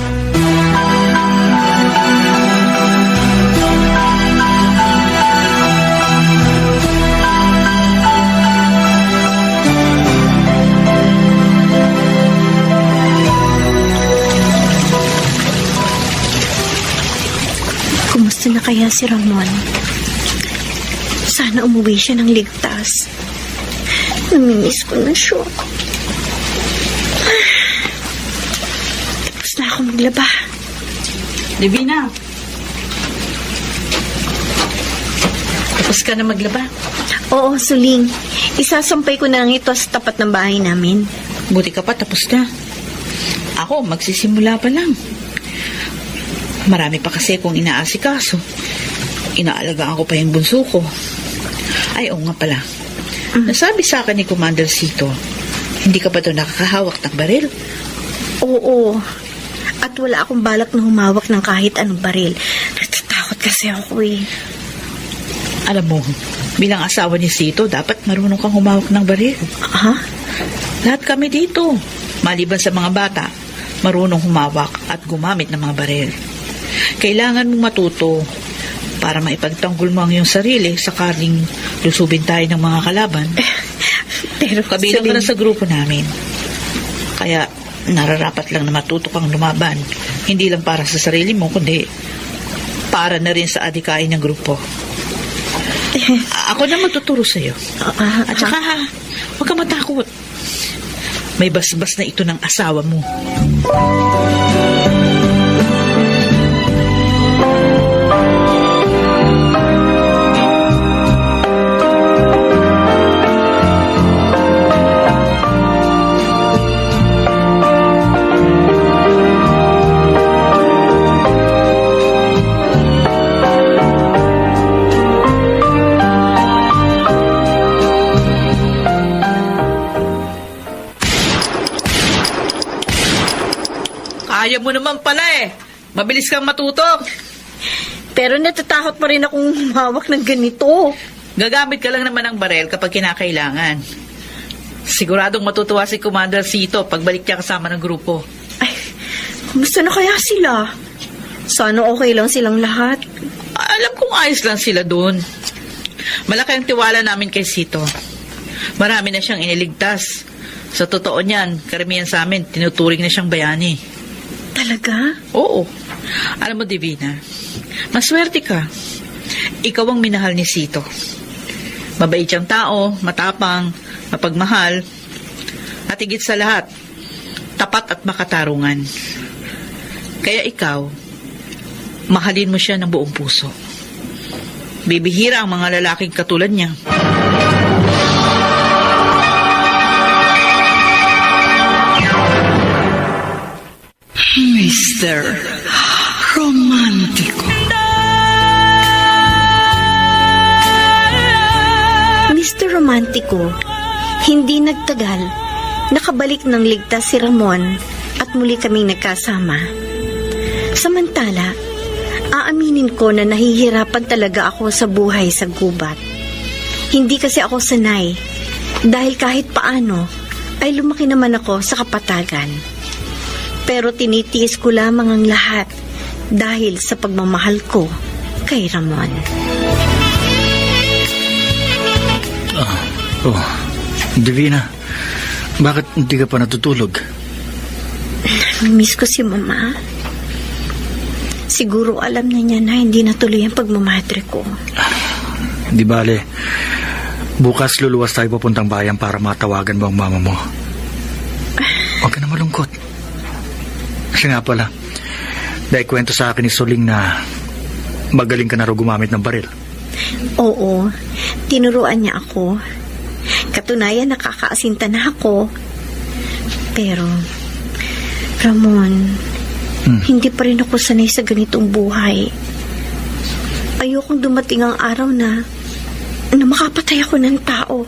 Kumusta na kaya si Ramon? Sana umuwi siya ng ligtas. Namimiss ko na siya. Tapos na ako maglaba. Divina. Tapos ka na maglaba? Oo, Suling. Isasampay ko na lang ito sa tapat ng bahay namin. Buti ka pa, tapos na. Ako, magsisimula pa lang. Marami pa kasi kung inaasikaso. Inaalagaan ko pa yung bunso ko. Ay, oo nga pala. Nasabi sa akin ni Commander Sito, hindi ka ba daw nakakahawak ng baril? Oo. At wala akong balak na humawak ng kahit anong baril. Natatakot kasi ako eh. Alam mo, bilang asawa ni Sito, dapat marunong kang humawak ng baril. Ha? Lahat kami dito, maliban sa mga bata, marunong humawak at gumamit ng mga baril. Kailangan mong matuto para maipagtanggol mo ang iyong sarili sakaling lusubin tayo ng mga kalaban. Pero Kabilang ka na sa grupo namin. Kaya nararapat lang na matuto kang lumaban. Hindi lang para sa sarili mo, kundi para na rin sa adikain ng grupo. Ako na magtuturo sa'yo. At saka, huwag ka matakot. May basbas na ito ng asawa mo. Kaya mo naman pala eh. Mabilis kang matuto. Pero natatakot pa rin akong humawak ng ganito. Gagamit ka lang naman ng barel kapag kinakailangan. Siguradong matutuwa si Commander Sito pagbalik niya kasama ng grupo. Ay, kumusta na kaya sila? Sana okay lang silang lahat. Alam kong ayos lang sila doon. Malaki ang tiwala namin kay Sito. Marami na siyang iniligtas. Sa totoo niyan, karamihan sa amin, tinuturing na siyang bayani. Talaga? Oo. Alam mo, Divina, maswerte ka. Ikaw ang minahal ni Sito. Mabait siyang tao, matapang, mapagmahal, at higit sa lahat, tapat at makatarungan. Kaya ikaw, mahalin mo siya ng buong puso. Bibihira ang mga lalaking katulad niya. Mr. Romántico. Mr. Romántico, hindi nagtagal, nakabalik ng ligtas si Ramon at muli kaming nagkasama. Samantala, aaminin ko na nahihirapan talaga ako sa buhay sa gubat. Hindi kasi ako sanay, dahil kahit paano, ay lumaki naman ako sa kapatagan. Pero tinitiis ko lamang ang lahat dahil sa pagmamahal ko kay Ramon. Divina, bakit hindi ka pa natutulog? Miss ko si Mama. Siguro alam na niya na hindi natuloy ang pagmamadre ko. Di bale, bukas luluwas tayo papuntang bayan para matawagan mo ang mama mo. Huwag ka na malungkot. Kasi nga pala, dahil kwento sa akin ni Soling na magaling ka na raw gumamit ng baril. Oo, tinuruan niya ako. Katunayan nakakaasinta na ako. Pero, Ramon, hindi pa rin ako sanay sa ganitong buhay. Ayokong dumating ang araw na makapatay ako ng tao.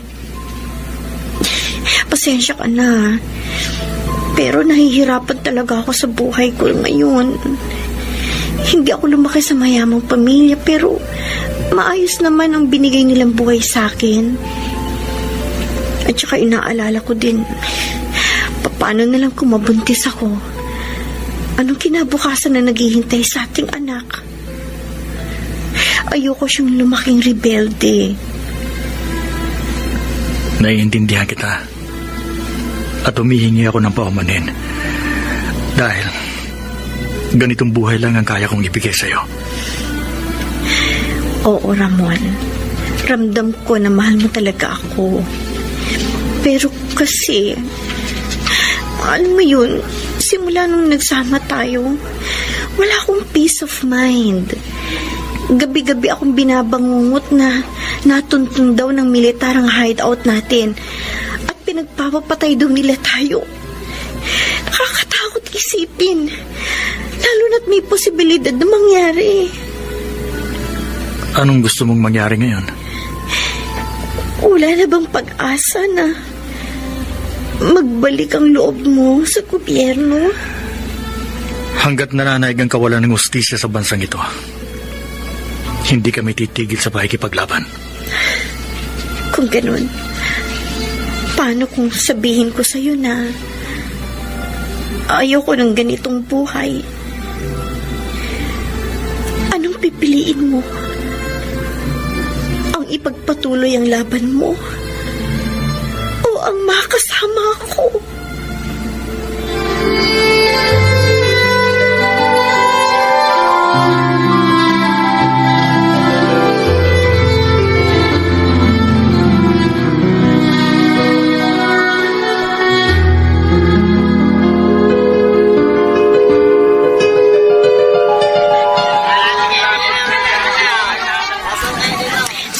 Pasensya ka na. Pero nahihirapan talaga ako sa buhay ko ngayon. Hindi ako lumaki sa mayamang pamilya, pero maayos naman ang binigay nilang buhay sa akin. At saka inaalala ko din, paano na lang kung mabuntis ako? Anong kinabukasan na naghihintay sa ating anak? Ayoko siyang lumaking rebelde. Naiintindihan kita. At humihingi ako ng paumanin. Dahil ganitong buhay lang ang kaya kong ibigay sa'yo. Oo, Ramon. Ramdam ko na mahal mo talaga ako. Pero kasi, alam mo yun, simula nung nagsama tayo, wala akong peace of mind. Gabi-gabi akong binabangungot na natuntun daw ng militar ang hideout natin at pinagpapapatay daw nila tayo. Nakakatakot isipin, lalo na't may posibilidad na mangyari. Anong gusto mong mangyari ngayon? Wala na bang pag-asa na magbalik ang loob mo sa gobyerno? Hanggat nananaig ang kawalan ng hustisya sa bansang ito, hindi kami titigil sa pakikipaglaban. Kung ganun, paano kung sabihin ko sa'yo na ayoko ng ganitong buhay? Anong pipiliin mo? Ang ipagpatuloy ang laban mo? O ang makasama ako?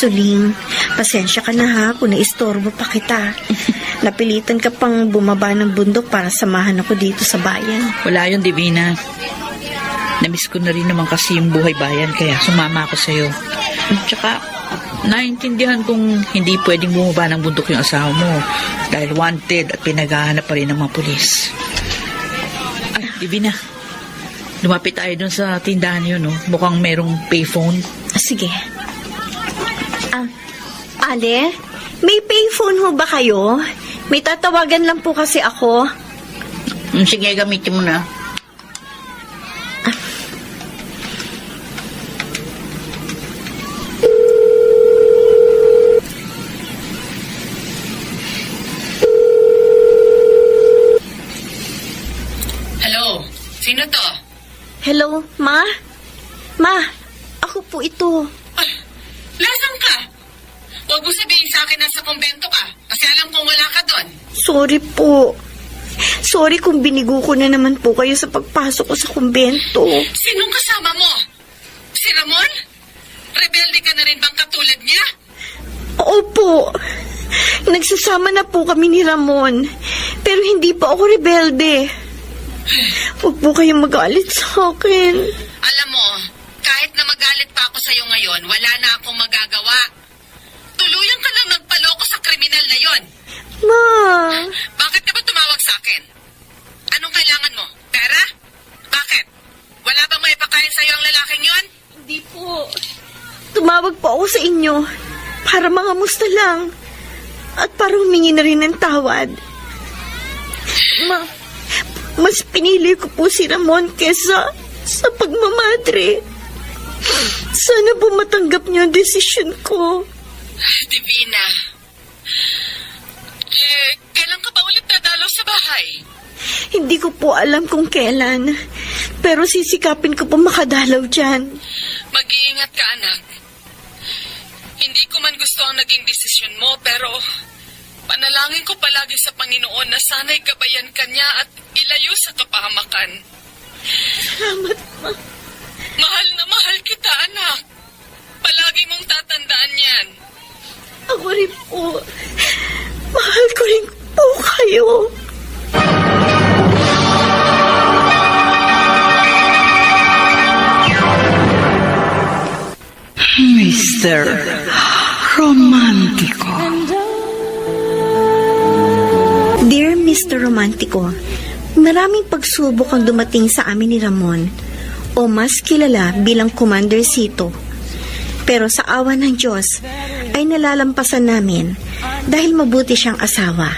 Suling, pasensya ka na ha kung naistorbo pa kita. Napilitan ka pang bumaba ng bundok para samahan ako dito sa bayan. Wala yun, Divina. Namiss ko na rin naman kasi yung buhay bayan, kaya sumama ako sa'yo. Tsaka, naintindihan kong hindi pwedeng bumaba ng bundok yung asawa mo dahil wanted at pinaghahanap pa rin ng mga pulis. Ay, Divina, lumapit tayo dun sa tindahan yun, no? Mukhang merong payphone. Sige. Ale, may payphone ho ba kayo? May tatawagan lang po kasi ako. Sige, gamitin mo na. Hello? Sino to? Hello, Ma? Ma, ako po ito. Lasang ka? Huwag mo sabihin sa akin nasa kumbento ka kasi alam kong wala ka doon. Sorry po. Sorry kung binigo ko na naman po kayo sa pagpasok ko sa kumbento. Sinong kasama mo? Si Ramon? Rebelde ka na rin bang katulad niya? Opo. Nagsasama na po kami ni Ramon. Pero hindi pa ako rebelde. Huwag po kayong magalit sa akin. Alam mo, kahit na magalit pa ako sa'yo ngayon, wala na akong magagawa. Tuluyan ka lang nagpaloko sa kriminal na yon. Ma! Bakit ka ba tumawag sa akin? Anong kailangan mo? Pera? Bakit? Wala bang may pakain sa'yo ang lalaking yon? Hindi po. Tumawag po ako sa inyo para mangamusta lang at para humingi na rin ng tawad. Mas pinili ko po si Ramon kesa sa pagmamadre. Sana po matanggap niyo ang desisyon ko. Divina, kailan ka ba ulit dadalaw sa bahay? Hindi ko po alam kung kailan, pero sisikapin ko po makadalaw dyan. Mag-iingat ka, anak. Hindi ko man gusto ang naging desisyon mo, pero panalangin ko palagi sa Panginoon na sana'y gabayan ka niya at ilayo sa kapahamakan. Salamat, Ma. Mahal na mahal kita, anak. Palagi mong tatandaan yan. Ako rin po. Mahal ko rin po kayo. Mr. Romantico. Dear Mr. Romantico, maraming pagsubok ang dumating sa amin ni Ramon, o mas kilala bilang Commander Cito. Pero sa awa ng Diyos, ay nalalampasan namin dahil mabuti siyang asawa.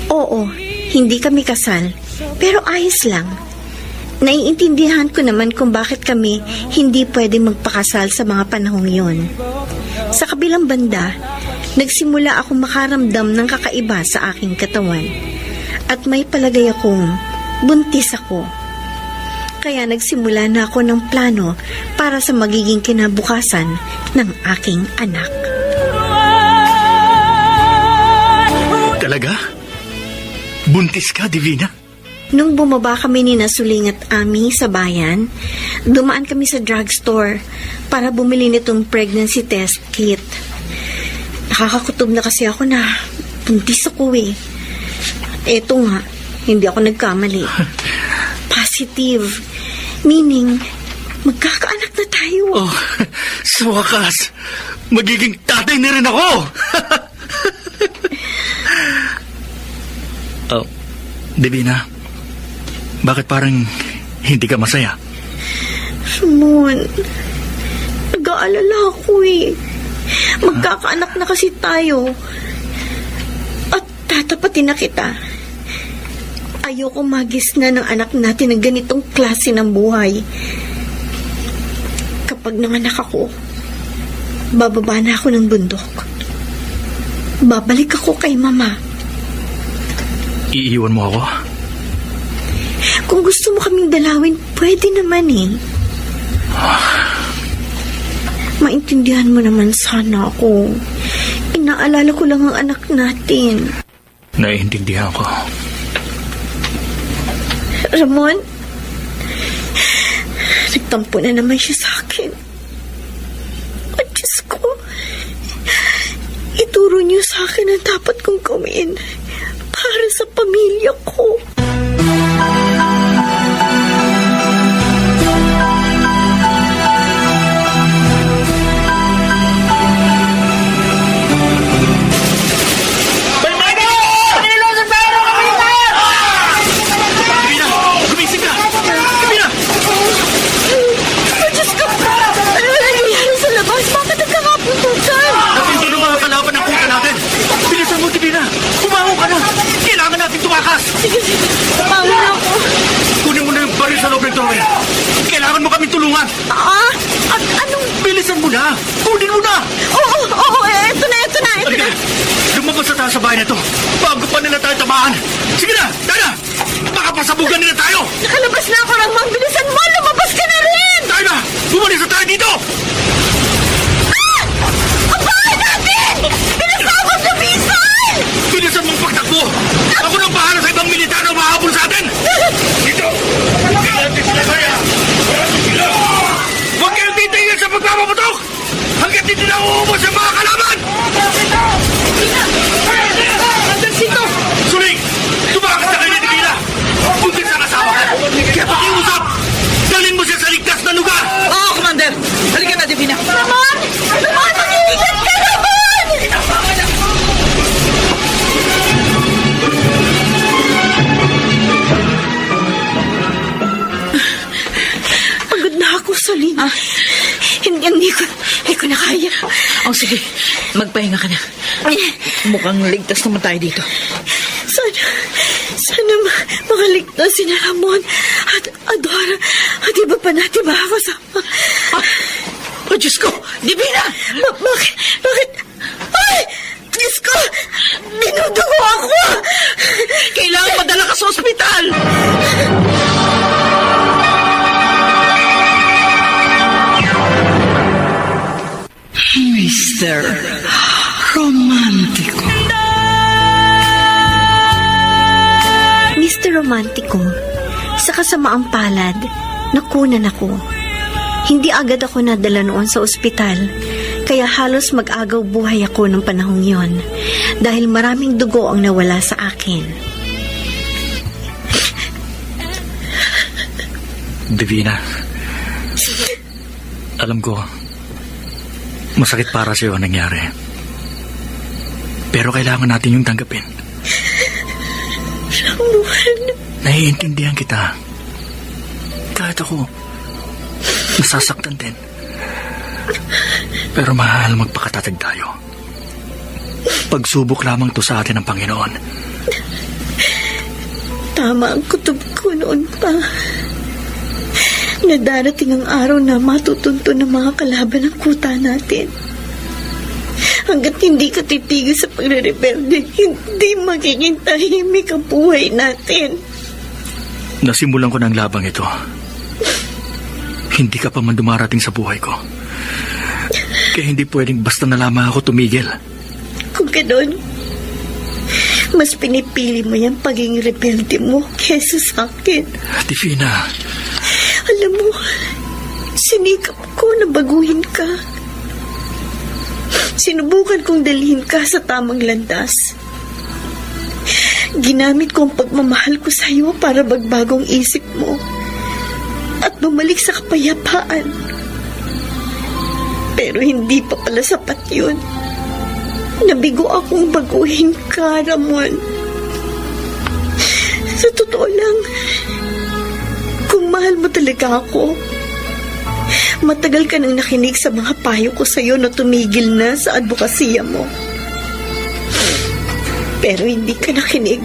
Oo, hindi kami kasal, pero ayos lang. Naiintindihan ko naman kung bakit kami hindi pwede magpakasal sa mga panahong yun. Sa kabilang banda, nagsimula akong makaramdam ng kakaiba sa aking katawan. At may palagay akong buntis ako. Kaya nagsimula na ako ng plano para sa magiging kinabukasan ng aking anak. Talaga? Buntis ka, Divina? Nung bumaba kami ni Nasuling at Ami sa bayan, dumaan kami sa drugstore para bumili nitong pregnancy test kit. Nakakakutob na kasi ako na buntis ako eh. Eto nga, hindi ako nagkamali. Positive. Meaning, magkakaanak na tayo. Oh, sa wakas, magiging tatay na rin ako! Oh, Divina, bakit parang hindi ka masaya? Ramon, nag-aalala ako eh. Magkakaanak na kasi tayo. At tatapatin na kita. Ayoko magis na ng anak natin ng ganitong klase ng buhay. Kapag nanganak ako, bababa na ako ng bundok. Babalik ako kay Mama. Iiwan mo ako? Kung gusto mo kaming dalawin, pwede naman eh. Maintindihan mo naman sana ako. Inaalala ko lang ang anak natin. Naiintindihan ko. Ramon, nagtampo na naman siya sa akin. At Diyos ko, ituro niyo sa akin ang dapat kong gawin para sa pamilya ko. Kunin mo na yung baril sa loob ng torre. Kailangan mo kami tulungan. At anong... Bilisan mo na. Kunin mo na. Oo, eto na. Halika, lumabas sa taas sa bahay na ito bago pa nila tayo tamaan. Sige na, Dana. Baka pasabugan nila tayo. Nakalabas na ako, Ramon. Bilisan mo, lumabas ka na rin. Tayo na, bumalis na tayo dito. Ang bahay natin! Pinasabot na Bison! Bilisan mong pagtakbo. Ako nang bahala sa ibang militar na mahabol sa atin. Dito. Kailan sila kaya? Huwag kayong titingin sa pagpapaputok hanggat hindi na uubos ang mga kalaban. Sito! Suling! Tumakas na kayo ni Divina! Buntis ang asawa ka! Kaya pakiusap! Dalhin mo siya sa ligtas na lugar! Oo, Commander! Halika na, Divina! Ramon! Ramon! Mag-iingat ka, Ramon! Pagod na ako, Solin. Hindi ko na kaya. Oh, sige. Magpahinga ka na. Mukhang ligtas naman tayo dito. Sana makaligtas si Ramon at Adora at iba pa natin makakasama. Oh, Diyos ko! Divina! Bakit? Ay! Diyos ko! Dinudugo ako! Kailangan madala ka sa ospital! Mr. Romantico. Mr. Romantico, sa kasamaang palad, nakunan ako. Hindi agad ako nadala noon sa ospital, kaya halos mag-agaw buhay ako ng panahong yon dahil maraming dugo ang nawala sa akin. Divina, alam ko, masakit para sa'yo ang nangyari. Pero kailangan natin yung tanggapin. Ramon. Naiintindihan kita. Kahit ako, nasasaktan din. Pero mahal, magpakatatag tayo. Pagsubok lamang to sa atin ng Panginoon. Tama ang kutob ko noon pa. Na darating ang araw na matutunto ng mga kalaban ng kuta natin. Hanggat hindi ka titigil sa pagre-rebelde, hindi magiging tahimik ang buhay natin. Nasimulan ko ng labang ito. Hindi ka pa man dumarating sa buhay ko. Kaya hindi pwedeng basta na lamang ako tumigil. Kung gano'n, mas pinipili mo yung pagiging rebelde mo kesa sa akin. Divina. Alam mo, sinikap ko na baguhin ka. Sinubukan kong dalhin ka sa tamang landas. Ginamit ko ang pagmamahal ko sa iyo para magbagong isip mo at bumalik sa kapayapaan. Pero hindi pa pala sapat yun. Nabigo akong baguhin ka, Ramon. Sa totoo lang, kung mahal mo talaga ako, matagal ka nang nakinig sa mga payo ko sa iyo na tumigil na sa advokasya mo. Pero hindi ka nakinig.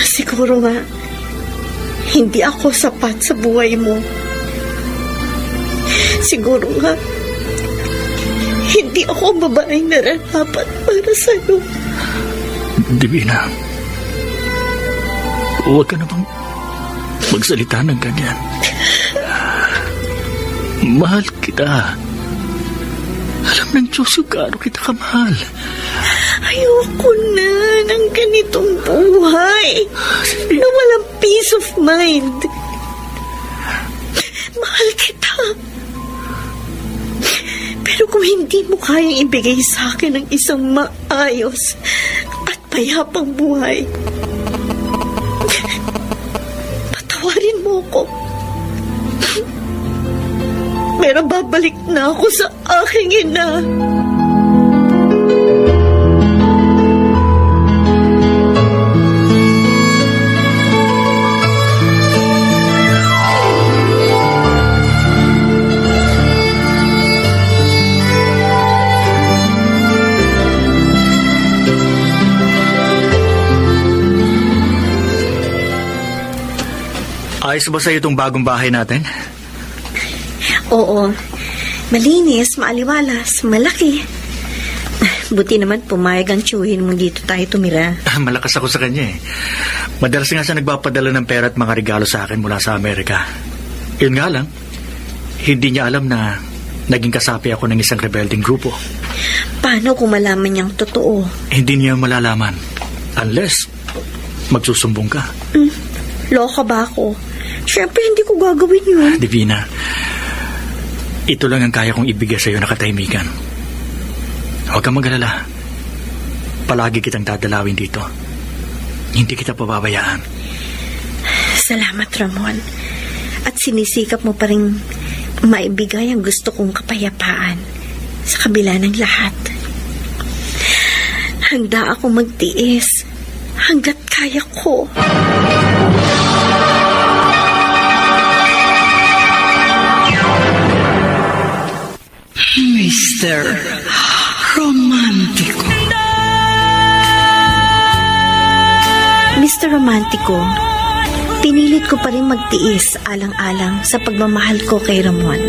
Siguro nga, hindi ako sapat sa buhay mo. Siguro nga, hindi ako ang babaeng nararapat para sa'yo. Divina, huwag ka na bang magsalita ng ganyan. Mahal kita. Alam ng Diyos kung gaano kita kamahal. Ayoko na ng ganitong buhay na walang peace of mind. Mahal kita. Pero kung hindi mo kayang ibigay sa akin ang isang maayos at payapang buhay, patawarin mo ko. Pero babalik na ako sa aking ina. Ayos ba sa'yo itong bagong bahay natin? Oo. Malinis, maaliwalas, malaki. Buti naman pumayag ang tiyuhin mo dito tayo tumira. Malakas ako sa kanya eh. Madalas nga siya nagpapadala ng pera at mga regalo sa akin mula sa Amerika. Yun nga lang, hindi niya alam na naging kasapi ako ng isang rebelding grupo. Paano kung malaman niyang totoo? Hindi niya malalaman. Unless, magsusumbong ka. Loka ba ako? Siyempre, hindi ko gagawin yun. Divina, ito lang ang kaya kong ibigay sa iyo na katahimikan. Huwag kang mag-alala. Palagi kitang dadalawin dito. Hindi kita pababayaan. Salamat, Ramon. At sinisikap mo pa rin maibigay ang gusto kong kapayapaan sa kabila ng lahat. Handa ako magtiis hanggat kaya ko. Mr. Romantico. Mr. Romantico, pinilit ko pa rin magtiis alang-alang sa pagmamahal ko kay Ramon.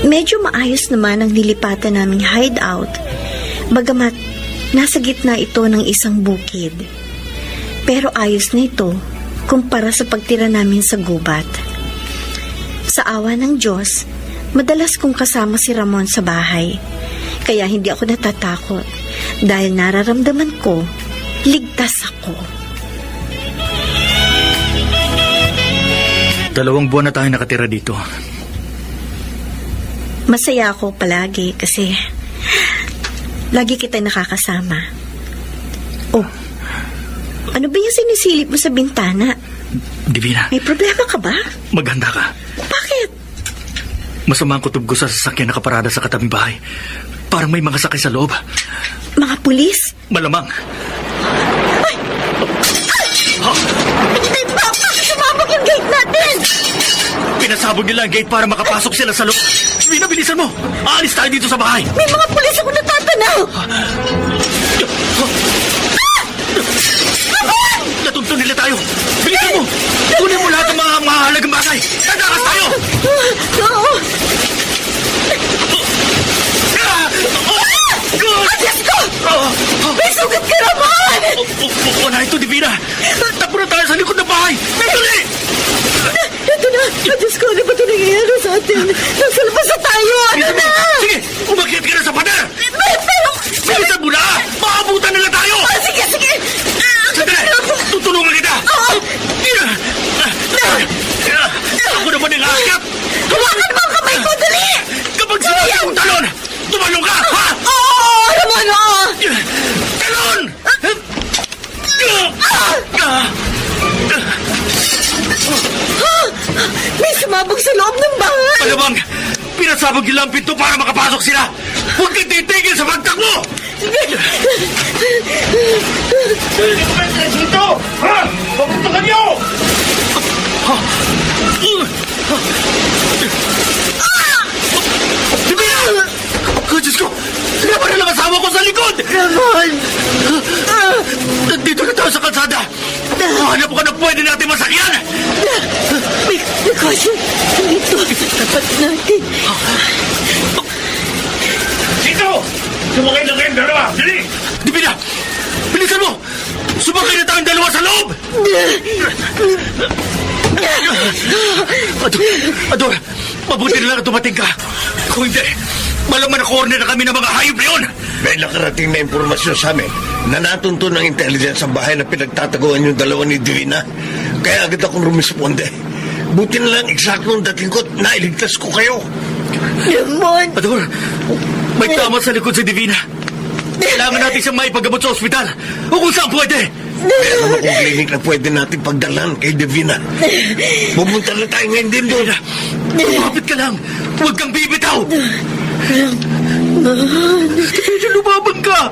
Medyo maayos naman ang nilipatan naming hideout, bagamat nasa gitna ito ng isang bukid. Pero ayos na ito kumpara sa pagtira namin sa gubat. Sa awa ng Diyos, madalas kong kasama si Ramon sa bahay, kaya hindi ako natatakot dahil nararamdaman ko, ligtas ako. 2 buwan na tayo nakatira dito. Masaya ako palagi kasi lagi kita nakakasama. Oh, ano ba yung sinisilip mo sa bintana? Divina, May problema ka ba? maganda ka. Bakit? Masama ang kutob ko sa sasakyan nakaparada sa katabing bahay. Parang may mga sakay sa loob. Mga pulis? Malamang. Hindi ba? Bakit sumabog yung gate natin? Pinasabog nila ang gate para makapasok sila sa loob. Divina, bilisan mo. Aalis tayo dito sa bahay. May mga pulis ako natatanaw. Natuntun nila tayo. Bilisan mo. Kunin mo lahat ng mga mahalagang bagay. Tatakas tayo. Oo. Diyos ko! May sugat ka naman! Wala ito, Divina. Takbo na tayo sa likod ng bahay. Dali! Ito na! Diyos ko, ano ba ito nangyayari sa atin? Nasa labas na tayo! Ano na? Sige, umakyat ka na sa pader! Pero... Bilisan mo na! Maabutan nila tayo! Sige, sige! Sandali! Tutulungan kita! Ako naman ang aakyat! Hawakan mo ang kamay ko, dali! Kapag sinabi kong talon, tumalong ka, ha? Oo, Ramon, oo! Talon! May sumabog sa loob ng bahay! Malamang, pinasabog nila ang pinto para makapasok sila! Huwag kang titigil sa pagtakbo! Dito! Ha? Papuntukan niyo! Divina! Oh, Diyos ko! Naman na lang asawa ko sa likod! Ramon! Nandito na tayo sa kalsada! Hanap ko na pwede natin masakyan! May kotse dito sa tapat natin. Dito! Sumakay na kayong dalawa! Dali! Divina! Bilisan mo! Sumakay na tayong dalawa sa loob! Ador! Mabuti na lang dumating ka! Kung hindi, malaman na corner na kami ng mga hayop na yun! May nakarating na impormasyon sa amin na natunto ng intelligence sa bahay na pinagtataguan yung dalawa ni Divina. Kaya agad akong rumisponde. Buti na lang eksaktong dating ko, nailigtas ko kayo. Ramon! Ador, may tama sa likod si Divina. Kailangan natin siyang maipagamot sa ospital o kung saan pwede. Meron akong clinic na pwede natin pagdalan kay Divina. Pupunta na tayo ngayon din doon. Lumapit ka lang. Huwag kang bibitaw. Divina, lumabang ka.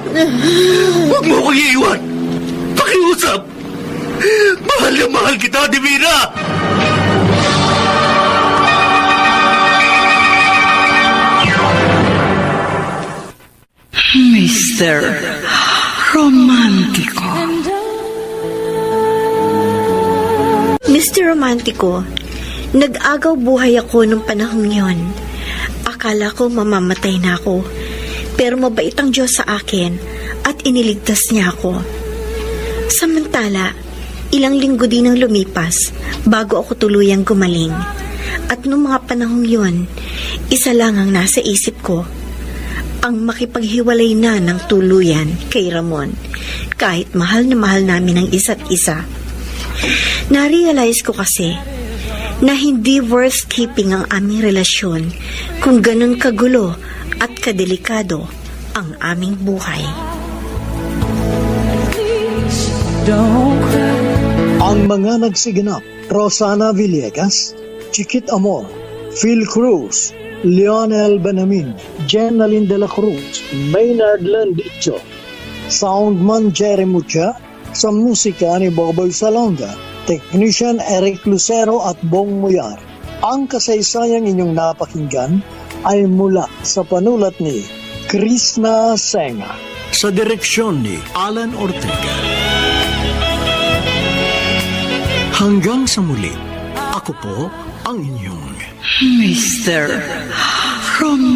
Huwag mo akong iiwan. Pakiusap. Mahal na mahal kita, Divina. Mr. Romantico. Mr. Romantico, nag-agaw buhay ako nung panahong yon. Akala ko mamamatay na ako, pero mabait ang Diyos sa akin at iniligtas niya ako. Samantala, ilang linggo din ang lumipas bago ako tuluyang gumaling. At nung mga panahong yon, isa lang ang nasa isip ko, ang makipaghiwalay na ng tuluyan kay Ramon, kahit mahal na mahal namin ang isa't isa. Na-realize ko kasi na hindi worth keeping ang aming relasyon kung ganun kagulo at kadelikado ang aming buhay. Ang mga nagsiganap, Rosana Villegas, Chiquit Amor, Phil Cruz, Lionel Benamin, Jenaline de la Cruz, Maynard Landicho, Soundman Jerry Mucha, sa musika ni Boboy Salonga, Technician Eric Lucero at Bong Muyar. Ang kasaysayang inyong napakinggan ay mula sa panulat ni Krishna Senga, sa direksyon ni Alan Ortega. Hanggang sa muli, ako po ang inyong Mr. Romeo.